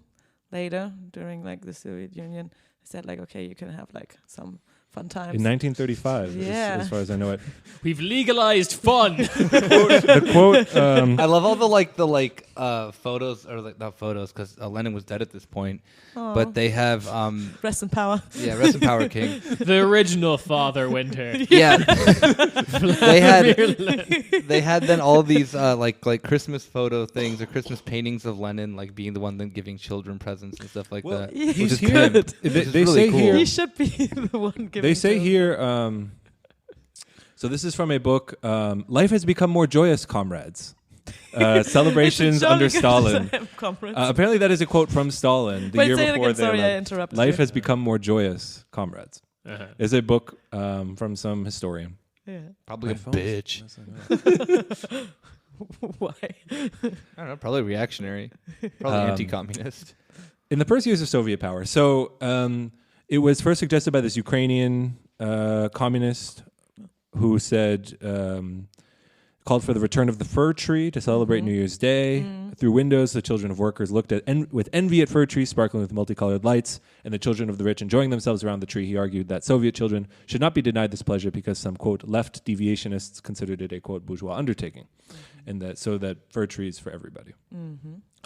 later during like the Soviet Union. They said like, okay, you can have like some fun times. In 1935, Yeah. as far as I know it. We've legalized fun. The quote, I love all the photos, or like not photos because Lenin was dead at this point, but they have Rest in power. yeah, rest in power, King. The original Father Winter. Yeah, they had then all these like Christmas photo things or Christmas paintings of Lenin, like being the one then giving children presents and stuff like that. Yeah, Which he's is here. good. They Which is say really cool. here. he should be the one giving. They say children. here. So this is from a book. Life has become more joyous, comrades. Celebrations under Stalin. Apparently, that is a quote from Stalin the Wait, year say it before. again. Sorry, I interrupted. Life you. has become more joyous, comrades. Is a book from some historian. Yeah. Probably My a phone's bitch. messing up. Why? I don't know. Probably reactionary. Probably anti-communist. In the first years of Soviet power, so it was first suggested by this Ukrainian communist who said, called for the return of the fir tree to celebrate New Year's Day. Through windows, the children of workers looked at with envy at fir trees sparkling with multicolored lights, and the children of the rich enjoying themselves around the tree. He argued that Soviet children should not be denied this pleasure because some, quote, left deviationists considered it a, quote, bourgeois undertaking, and that so that fir trees for everybody.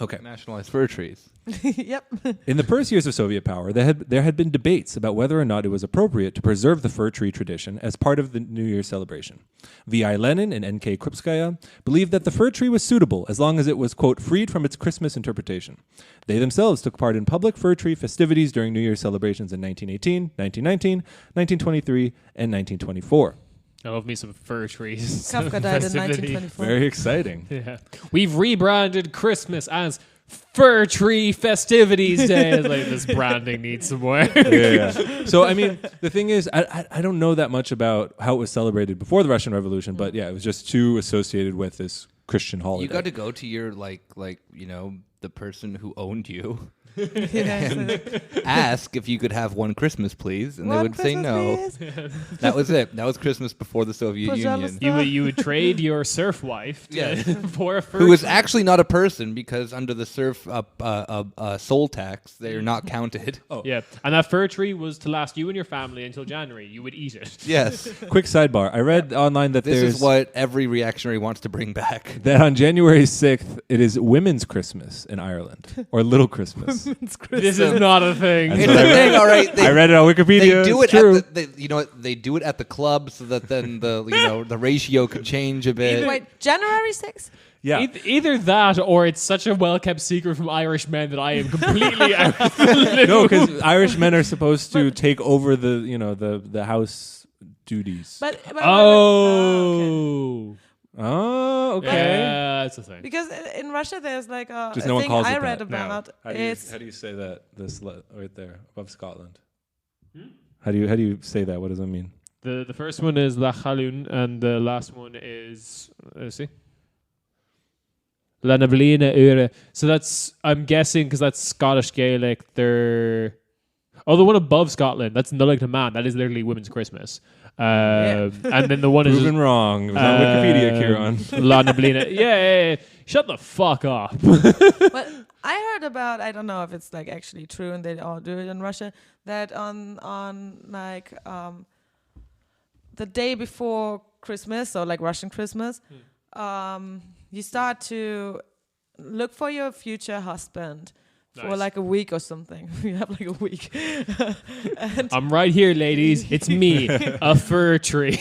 Okay. Nationalized fir trees. Yep. In the first years of Soviet power, there had been debates about whether or not it was appropriate to preserve the fir tree tradition as part of the New Year celebration. V.I. Lenin and N.K. Krupskaya believed that the fir tree was suitable as long as it was, quote, freed from its Christmas interpretation. They themselves took part in public fir tree festivities during New Year celebrations in 1918, 1919, 1923, and 1924. I love me some fir trees. Kafka died in Festivity. 1924. Very exciting. Yeah. We've rebranded Christmas as Fir Tree Festivities Day. It's like, this branding needs some work. Yeah. So, I mean, the thing is, I don't know that much about how it was celebrated before the Russian Revolution, but yeah, it was just too associated with this Christian holiday. You got to go to your like you know, the person who owned you. Yeah. Ask if you could have one Christmas, please, and they One would say Christmas, no. please. That was it. That was Christmas before the Soviet Pajamas Union. You would trade your surf wife for a fir Who was tree. actually not a person because under the surf soul tax, they're not counted. Oh. Yeah, and that fir tree was to last you and your family until January. You would eat it. Yes. Quick sidebar. I read online that This there's is what every reactionary wants to bring back. that on January 6th, it is Women's Christmas in Ireland, or Little Christmas. It's This is not a thing. That's It's what a I read. thing, all right. I read it on Wikipedia. They do It's it true. at the, you know what? They do it at the club so that then the ratio could change a bit. Wait, January 6th? Yeah. Either that or it's such a well-kept secret from Irish men that I am completely out of the loop. No, because Irish men are supposed to take over the house duties. But okay. Oh. Oh, okay. Yeah, that's the thing. Because in Russia, there's like a Just no one thing calls I it read that. about. How do It's you say that? Right there above Scotland. How do you say that? What does that mean? The first one is La Chalun, and the last one is see. La Nablina Ure. So that's, I'm guessing, because that's Scottish Gaelic. They're the one above Scotland, that's Nullig Man. That is literally Women's Christmas. And then the one is Proven wrong. It was on Wikipedia, Kieran. La Nablina. Yeah. Shut the fuck up. But I heard about, I don't know if it's like actually true and they all do it in Russia, that on like the day before Christmas, or like Russian Christmas, you start to look for your future husband for like a week or something. You have like a week. And I'm right here, ladies. It's me, a fir tree.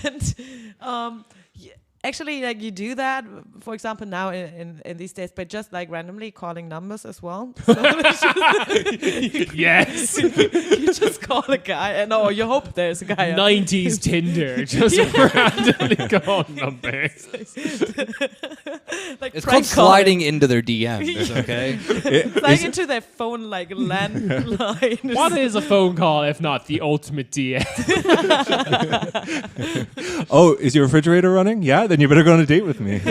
and actually, like, you do that, for example, now in these days, but just like randomly calling numbers as well. So Yes. you just call a guy, and you hope there's a guy. 90s Tinder. Just randomly calling numbers. Like It's prank called calling. sliding into their DMs, okay? Sliding into their phone like landline. What is a phone call if not the ultimate DM? Oh, is your refrigerator running? Yeah, then you better go on a date with me.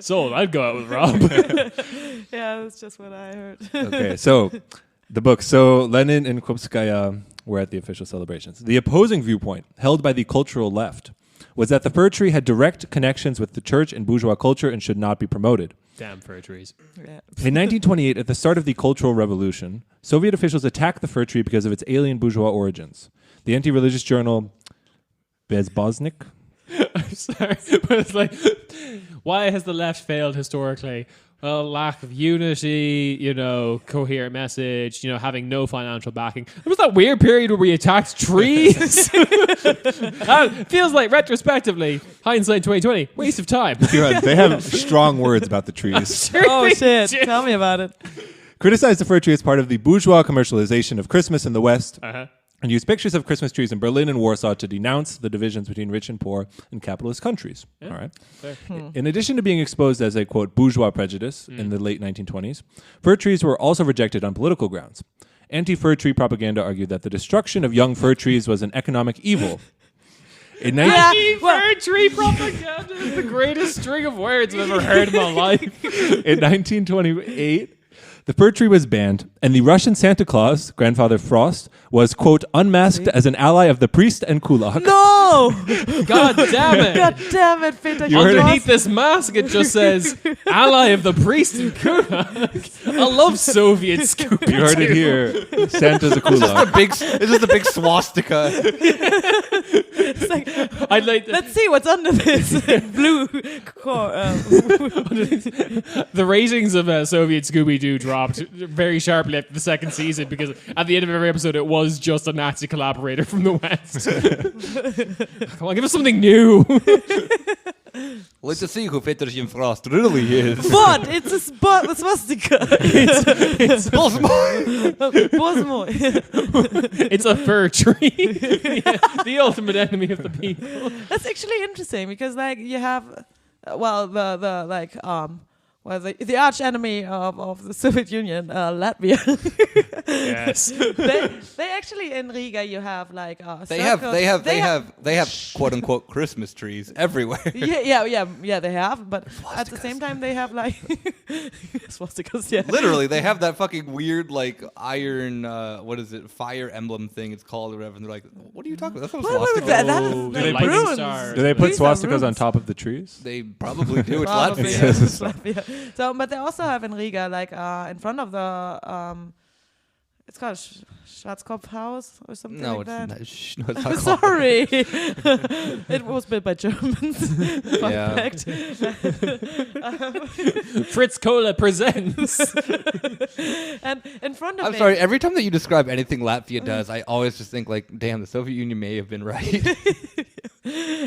So I'd go out with Rob. Yeah, that's just what I heard. Okay, so the book. So Lenin and Krupskaya were at the official celebrations. The opposing viewpoint, held by the cultural left, was that the fir tree had direct connections with the church and bourgeois culture and should not be promoted. Damn fir trees. Yeah. In 1928, at the start of the Cultural Revolution, Soviet officials attacked the fir tree because of its alien bourgeois origins. The anti-religious journal Bezboznik. I'm sorry, but it's like, why has the left failed historically? Well, lack of unity, coherent message, having no financial backing. There was that weird period where we attacked trees. Feels like, retrospectively, hindsight 2020, waste of time. They have strong words about the trees. Oh shit! Tell me about it. Criticized the fir tree as part of the bourgeois commercialization of Christmas in the West. Uh-huh. And used pictures of Christmas trees in Berlin and Warsaw to denounce the divisions between rich and poor in capitalist countries. Yeah. All right. Fair. In addition to being exposed as a, quote, bourgeois prejudice in the late 1920s, fir trees were also rejected on political grounds. Anti-fir tree propaganda argued that the destruction of young fir trees was an economic evil. In 19- Fir tree propaganda is the greatest string of words I've ever heard in my life. In 1928, the fir tree was banned, and the Russian Santa Claus, Grandfather Frost, was, quote, unmasked as an ally of the priest and kulak. No! God damn it. God damn it, Peter! You heard it. Underneath this mask, it just says, ally of the priest and kulak. I love Soviet Scooby. You heard it here. Santa's a kulak. It's just a big swastika. It's like, I'd like let's see what's under this blue core. the ratings of Soviet Scooby-Doo dropped very sharply after the second season because at the end of every episode it was just a Nazi collaborator from the West. Come on, give us something new. Let's see who Peterson Frost really is. But it's a swastika. Bosmo. It's a fir tree. The ultimate enemy of the people. That's actually interesting because, like, you have, the arch enemy of the Soviet Union, Latvia. Yes. they actually in Riga you have like They have quote unquote Christmas trees everywhere. yeah they have, but at the same time they have like swastikas. Yeah, Literally, they have that fucking weird like iron fire emblem thing it's called or whatever, and they're like, what are you talking about? That's not a What swastika. that Oh, is the like lightning runes. stars. Do they put These are swastikas on runes. top of the trees? They probably do. It's Probably, Latvia. yeah, it's Latvia. So, but they also have in Riga, like in front of the, it's called Schwarzkopf House or something No, like it's that. not. No, it's not called. Sorry, it was built by Germans. Fun Yeah. fact. Fritz Cola presents. And in front of I'm it, sorry. Every time that you describe anything Latvia does, I always just think like, damn, the Soviet Union may have been right.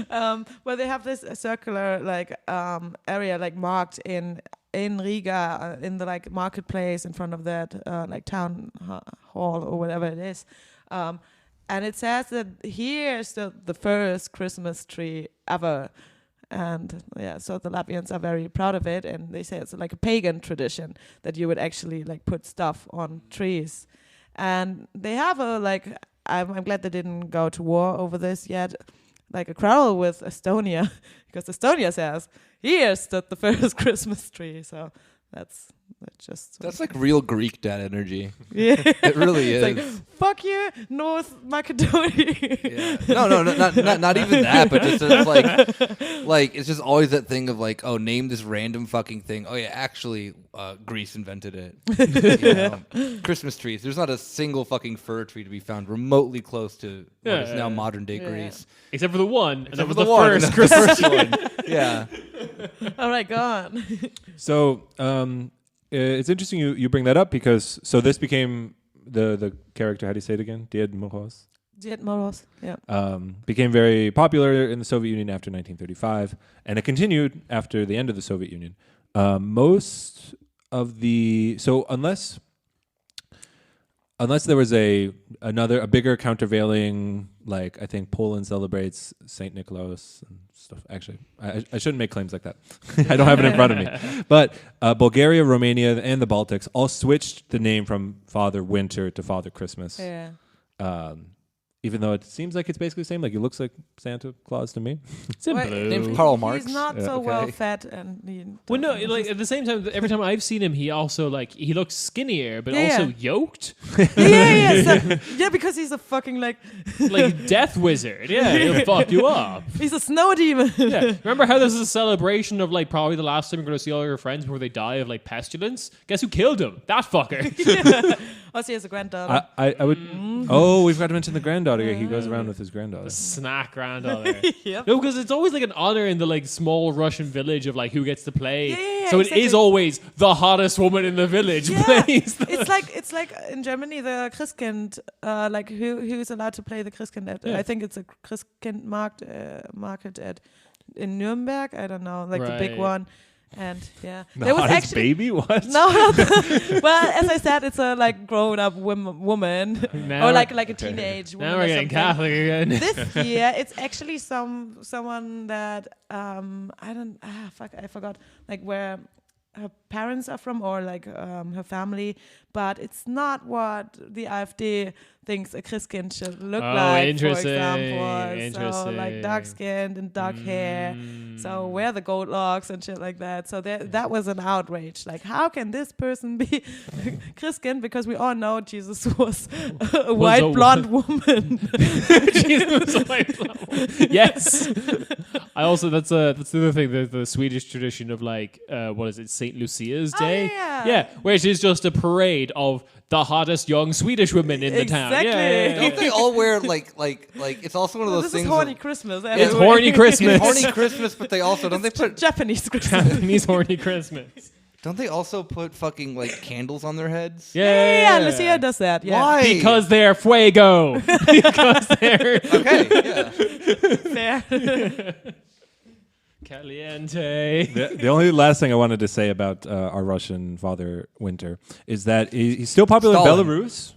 well, they have this circular like area like marked in Riga in the like marketplace in front of that like town hall or whatever it is, and it says that here's the first Christmas tree ever. And yeah, so the Latvians are very proud of it, and they say it's like a pagan tradition that you would actually like put stuff on trees. And they have a like, I'm glad they didn't go to war over this yet, like a quarrel with Estonia, because Estonia says, here's the first Christmas tree. So that's just... That's like real Greek dad energy. Yeah. It really is. Like, fuck you, North Macedonia. Yeah. No, not even that, but just like it's just always that thing of like, oh, name this random fucking thing. Oh yeah, actually, Greece invented it. You know? Christmas trees. There's not a single fucking fir tree to be found remotely close to what is now modern day Greece, except for the one, and that was the first Christmas one. Yeah. All right, go on. So it's interesting you bring that up because this became the character. How do you say it again? Died Moros. Died Moros. Yeah. Became very popular in the Soviet Union after 1935, and it continued after the end of the Soviet Union. Most of the unless there was a bigger countervailing, like I think Poland celebrates Saint Nicholas and stuff. Actually, I shouldn't make claims like that. I don't have it in front of me. But Bulgaria, Romania, and the Baltics all switched the name from Father Winter to Father Christmas. Yeah. Even though it seems like it's basically the same, like he looks like Santa Claus to me. It's in Well, blue. Name's Karl Marx. He's not so okay. well fed, and Well, no, like at the same time, every time I've seen him, he also like he looks skinnier, but Yeah, also yeah. yoked, yeah, because he's a fucking like like death wizard. Yeah, he'll fuck you up. he's a snow demon. Yeah, remember how this is a celebration of like probably the last time you're going to see all your friends before they die of like pestilence? Guess who killed him? That fucker. Also, he has a granddaughter. I would. Oh, we've got to mention the granddaughter. Yeah, he goes around with his granddaughter. Snack granddaughter. Yep. No, because it's always like an honor in the like small Russian village of like who gets to play. Yeah, so exactly. it is always the hottest woman in the village Yeah, plays. it's like in Germany the Christkind, like who's allowed to play the Christkind at? Yeah. I think it's a Christkind market in Nuremberg. I don't know, like the big Right. one. And yeah, The there was hottest actually baby? What? no. Well, as I said, it's a like grown up woman Now or we're- like a teenage woman. Now we're or getting something. Catholic again. This year, it's actually someone that I forgot like where her parents are from or like her family, but it's not what the AfD thinks a Christkind should look Oh, like. interesting, For example, so interesting. like dark skinned and dark hair. So wear the gold locks and shit like that. So that was an outrage. Like, how can this person be Christkind? Because we all know Jesus was a white blonde woman. Jesus, a white blonde woman. Yes. I also that's the other thing, the Swedish tradition of like what is it, Saint Lucia's Day? yeah. Which is just a parade of the hottest young Swedish women in the town. Exactly. Yeah. Don't they all wear like it's also one of those This things. is horny Christmas. It's anyway. horny Christmas. It's horny Christmas, but they also don't they put Japanese Christmas. Japanese horny Christmas. don't they also put fucking like candles on their heads? Yeah. Yeah, Lucia does that. Yeah. Why? Because they're fuego. Because they're Okay, yeah. Fair. caliente. The only last thing I wanted to say about our Russian Father Winter is that he's still popular Stalin. in Belarus.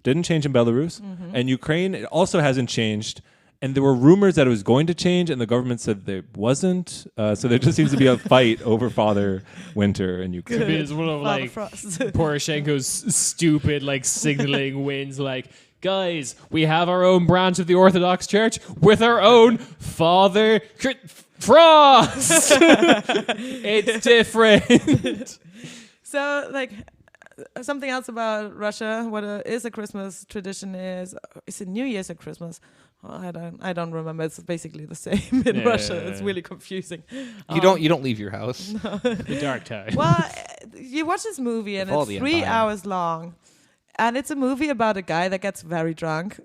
Didn't change in Belarus. And Ukraine, it also hasn't changed. And there were rumors that it was going to change, and the government said there wasn't. So there just seems to be a fight over Father Winter in Ukraine. It's one of Father like Frost. Poroshenko's stupid like signaling wins like, guys, we have our own branch of the Orthodox Church with our own Father Frost. It's different. So, like, something else about Russia, what is a Christmas tradition is it New Year's or Christmas? Oh, I don't remember. It's basically the same in Russia. It's really confusing. You don't leave your house. The dark time. Well, you watch this movie and Of all it's the 3 empire. hours long, and it's a movie about a guy that gets very drunk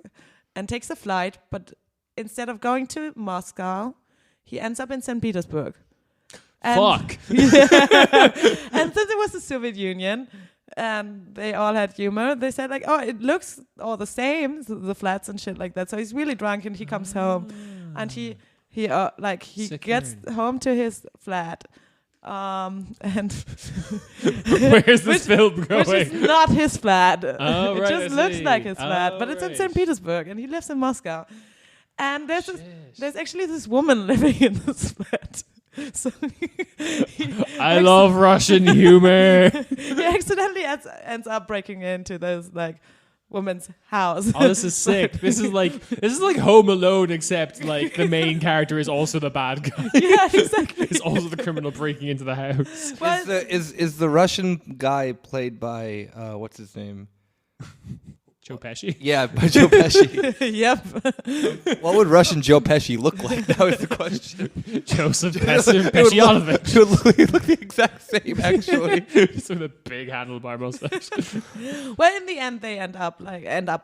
and takes a flight, but instead of going to Moscow, he ends up in St. Petersburg. And Fuck. And since it was the Soviet Union and they all had humor, they said like, oh, it looks all the same, the flats and shit like that. So he's really drunk and he comes home and he gets home to his flat And Where's this film going? which is not his flat. Oh, It right, just I looks see. like his flat, but it's in right. St. Petersburg, and he lives in Moscow. And there's actually this woman living in this flat. So I love Russian humor. he accidentally ends up breaking into this like woman's house. Oh, this is sick. This is like Home Alone, except like the main character is also the bad guy. Yeah, exactly. Is also the criminal breaking into the house. Well, Is the Russian guy played by what's his name? Joe Pesci. Yeah, by Joe Pesci. Yep. What would Russian Joe Pesci look like? That was the question. Joseph Pesci. He would look the exact same, actually. Just with a big handlebar mustache. Well, in the end, they end up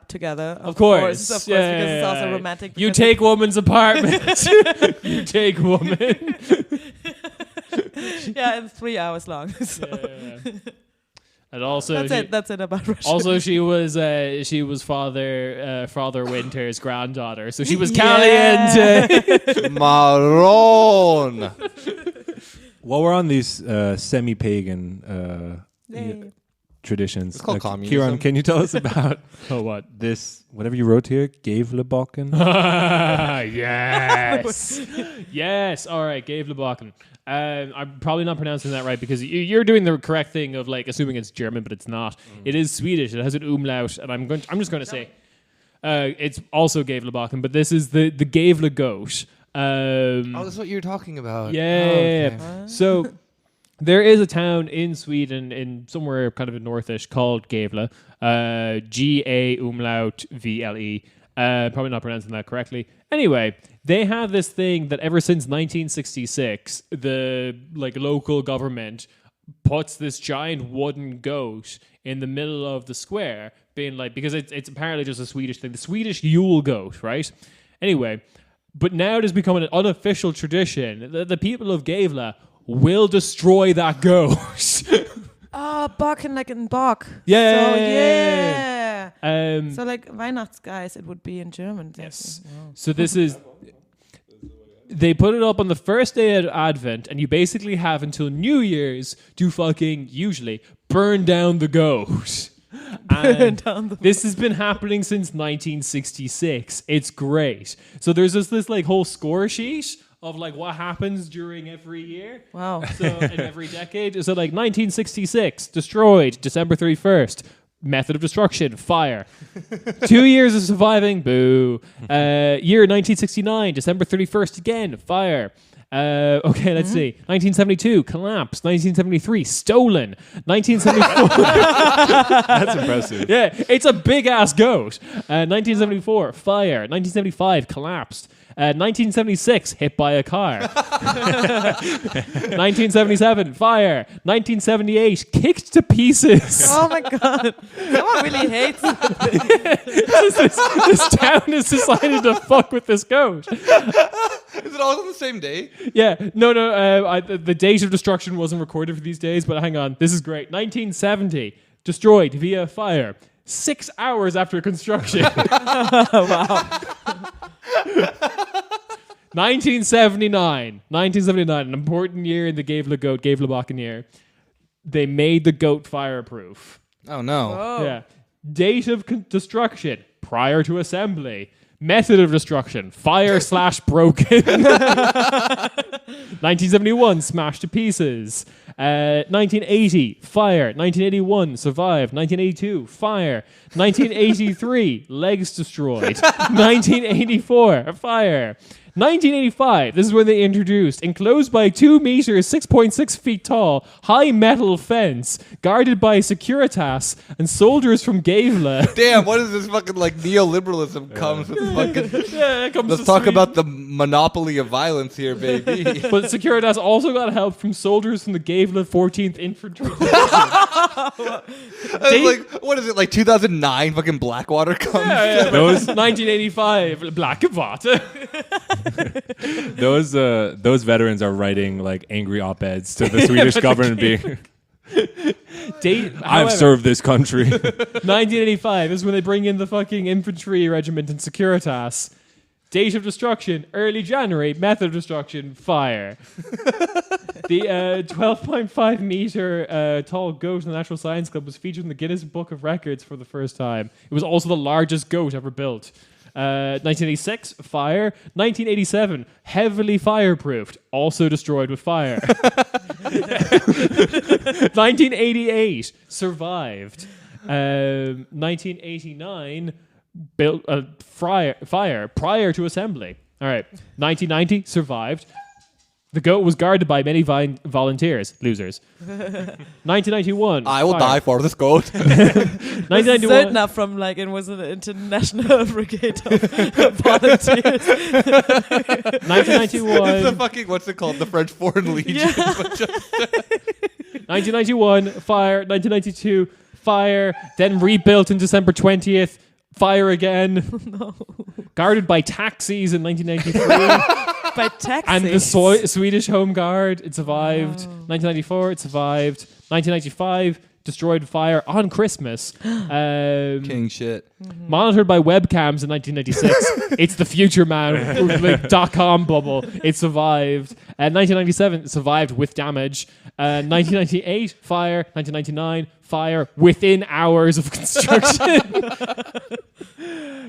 together. Of course, because it's also romantic. You because take woman's apartment. You take woman. yeah, it's 3 hours long. So. Yeah. And also, That's it about Russia. also she was Father Winter's granddaughter, so she was Yeah. caliente. Maroon. While we're on these semi-pagan Yay. traditions, It's called communism. Kieran, can you tell us about Oh, what? this, whatever you wrote here, Gavlebakken? Yes. Yes. All right. Gave Lebakken. I'm probably not pronouncing that right because you're doing the correct thing of like assuming it's German, but it's not. It is Swedish. It has an umlaut, and I'm just going to say it's also Gave Lebakken, but this is the Gavle goat. Oh, that's what you're talking about. Yeah. Oh, okay. So there is a town in Sweden, in somewhere kind of in Northish, called Gavle. G-A umlaut V-L-E. Probably not pronouncing that correctly. Anyway, they have this thing that ever since 1966, the like local government puts this giant wooden goat in the middle of the square, being like, because it's apparently just a Swedish thing, the Swedish Yule goat, right? Anyway, but now it has become an unofficial tradition. The people of Gavle will destroy that goat. Bakken, like in Bach. Yeah. So, yeah. So So like Weihnachtsgeist, it would be in German. yes. Wow. So this is. They put it up on the first day of Advent, and you basically have until New Year's to fucking usually burn down the goat. And this has been happening since 1966. It's great. So there's this like whole score sheet of like what happens during every year. Wow. So in every decade. So like 1966, destroyed, December 31st. Method of destruction, fire. 2 years of surviving, boo. Year 1969, December 31st again, fire. Okay, let's see. 1972, collapse. 1973, stolen. 1974. That's impressive. Yeah, it's a big ass goat. 1974, fire. 1975, collapsed. 1976, hit by a car. 1977, fire. 1978, kicked to pieces. Oh my god. Someone really hates it. This town has decided to fuck with this goat. Is it all on the same day? Yeah, no. The date of destruction wasn't recorded for these days, but hang on. This is great. 1970, destroyed via fire. 6 hours after construction. Wow. 1979, an important year in the Gavle-Bakken year. They made the goat fireproof. Oh, no. Oh. Yeah. Date of destruction, prior to assembly. Method of destruction, fire/broken. 1971, smashed to pieces. 1980, fire. 1981, survived. 1982, fire. 1983, legs destroyed. 1984, fire. 1985, this is when they introduced enclosed by 2 meters, 6.6 feet tall, high metal fence, guarded by Securitas and soldiers from Gavle. Damn, what is this fucking like neoliberalism comes with fucking... Yeah, it comes Let's to talk Sweden. about the monopoly of violence here, baby. But Securitas also got help from soldiers from the Gavle 14th Infantry Division. It's like, what is it, like 2009 fucking Blackwater comes? Yeah, those 1985 Blackwater. Those veterans are writing like angry op-eds to the Swedish government, being, "I've served this country." 1985 is when they bring in the fucking infantry regiment in Securitas. Date of destruction, early January. Method of destruction, fire. The 12.5 meter tall goat in the Natural Science Club was featured in the Guinness Book of Records for the first time. It was also the largest goat ever built. 1986, fire. 1987, heavily fireproofed, also destroyed with fire. 1988, survived. 1989, built a fire prior to assembly. All right. 1990, survived. The goat was guarded by many volunteers. Losers. 1991. I will die for this goat. 1991. Söldner from like it was an international brigade of volunteers. 1991. The fucking what's it called? The French Foreign Legion. Yeah. 1991, fire. 1992, fire. Then rebuilt in December 20th. Fire again. No. Guarded by taxis in 1993. By taxis. And the Swedish Home Guard. It survived. 1994, it survived. 1995, destroyed fire on Christmas. King shit. Monitored by webcams in 1996. It's the future, man. Like .com bubble. It survived. 1997, it survived with damage. 1998, fire. 1999, fire within hours of construction.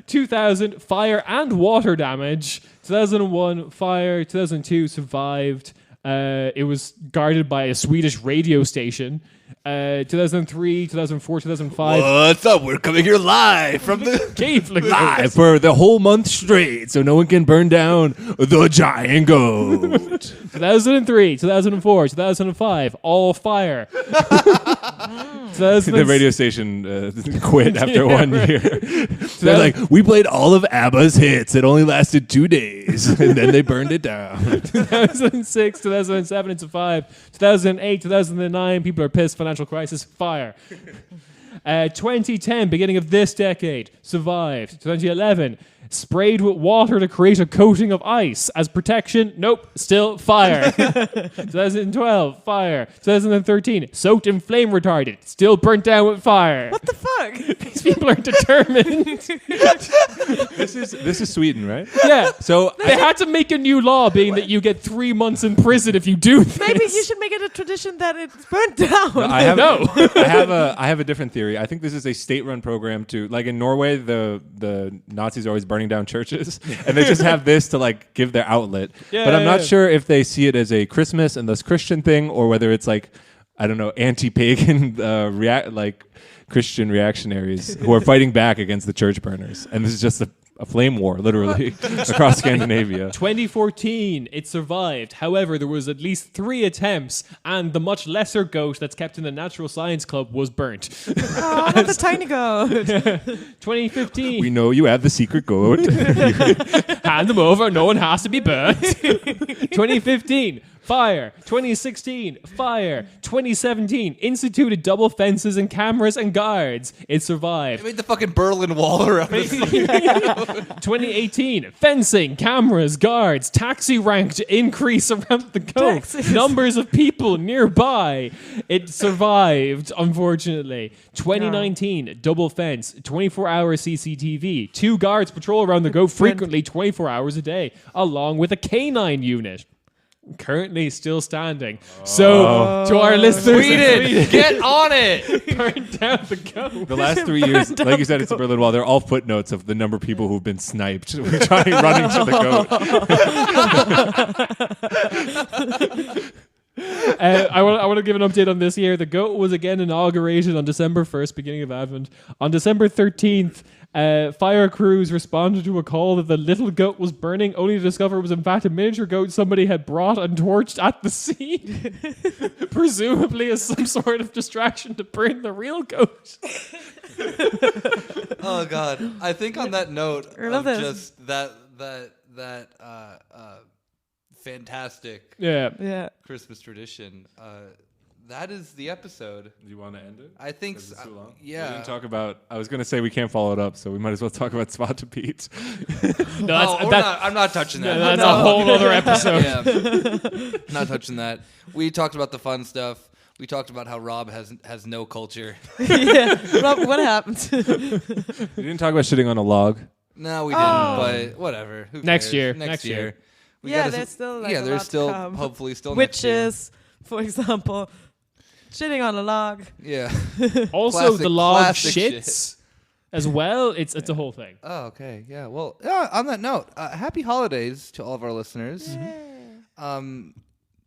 2000, fire and water damage. 2001, fire. 2002, survived. It was guarded by a Swedish radio station. 2003, 2004, 2005. What's up? We're coming here live from the Cave Live for the whole month straight, so no one can burn down the giant goat. 2003, 2004, 2005, all fire. The radio station quit after 1 year. They're like, we played all of ABBA's hits. It only lasted 2 days, and then they burned it down. 2006, 2007, it's a 5. 2008, 2009, people are pissed. Financial crisis, fire. 2010, beginning of this decade, survived. 2011, sprayed with water to create a coating of ice as protection. Nope, still fire. 2012, fire. 2013, soaked in flame retardant, still burnt down with fire. What the fuck? These people are determined. This is Sweden, right? Yeah. So They had to make a new law being that you get 3 months in prison if you do this. Maybe you should make it a tradition that it's burnt down. I have No. I have a different theory. I think this is a state-run program to, like in Norway, the Nazis are always burning down churches, and they just have this to like give their outlet. But I'm not sure if they see it as a Christmas and thus Christian thing, or whether it's like, I don't know, anti-pagan Christian reactionaries who are fighting back against the church burners, and this is just a flame war, literally, across Scandinavia. 2014, it survived. However, there was at least 3 attempts, and the much lesser goat that's kept in the Natural Science Club was burnt. Oh, not the tiny goat. 2015, We know you have the secret goat. hand them over, no one has to be burnt. 2015, fire. 2016, fire. 2017, instituted double fences and cameras and guards. It survived. I made the fucking Berlin Wall around this. 2018, fencing, cameras, guards, taxi rank to increase around the goat. Taxis. Numbers of people nearby. It survived, unfortunately. 2019, double fence, 24-hour CCTV. 2 guards patrol around the goat frequently 24 hours a day, along with a canine unit. Currently still standing. So, to our listeners, Sweden, get on it. burn down the goat. The last 3 years, like you said, it's the Berlin Wall. They're all footnotes of the number of people who've been sniped running to the goat. I want to give an update on this year. The goat was again inaugurated on December 1st, beginning of Advent. On December 13th, fire crews responded to a call that the little goat was burning, only to discover it was in fact a miniature goat somebody had brought and torched at the scene, presumably as some sort of distraction to burn the real goat. Oh God! I think on that note I love of this. just that fantastic Yeah. Christmas tradition. That is the episode. Do you want to end it? I think. Is it too long? Yeah. We didn't talk about. I was going to say we can't follow it up, so we might as well talk about Späti. No, I'm not touching that. that's a whole other episode. Yeah. Not touching that. We talked about the fun stuff. We talked about how Rob has no culture. Yeah. Rob, what happened? We didn't talk about shitting on a log. No, we didn't. But whatever. Who Next cares? year. Next year. We Yeah, gotta there's still like yeah, a there's lot still to come. hopefully still Which next year. is, for example, shitting on a log. Yeah. Also, Classic- the log classic shits as well. It's a whole thing. Oh, okay. Yeah. Well, on that note, happy holidays to all of our listeners.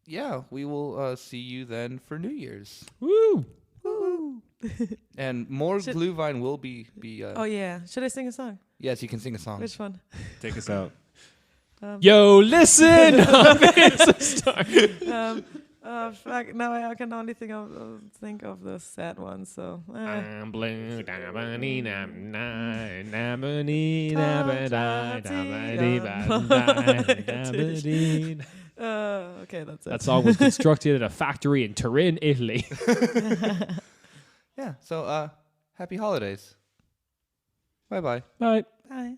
Yeah, we will see you then for New Year's. Woo! And more Glühwein will be Oh yeah, should I sing a song? yes, you can sing a song. Which one? Take us out. Yo, listen! It's a start. Fuck! Now I can only think of the sad one. So. I'm blue. Okay, that's it. That song was constructed at a factory in Turin, Italy. Yeah. So happy holidays. Bye-bye. Bye. Bye.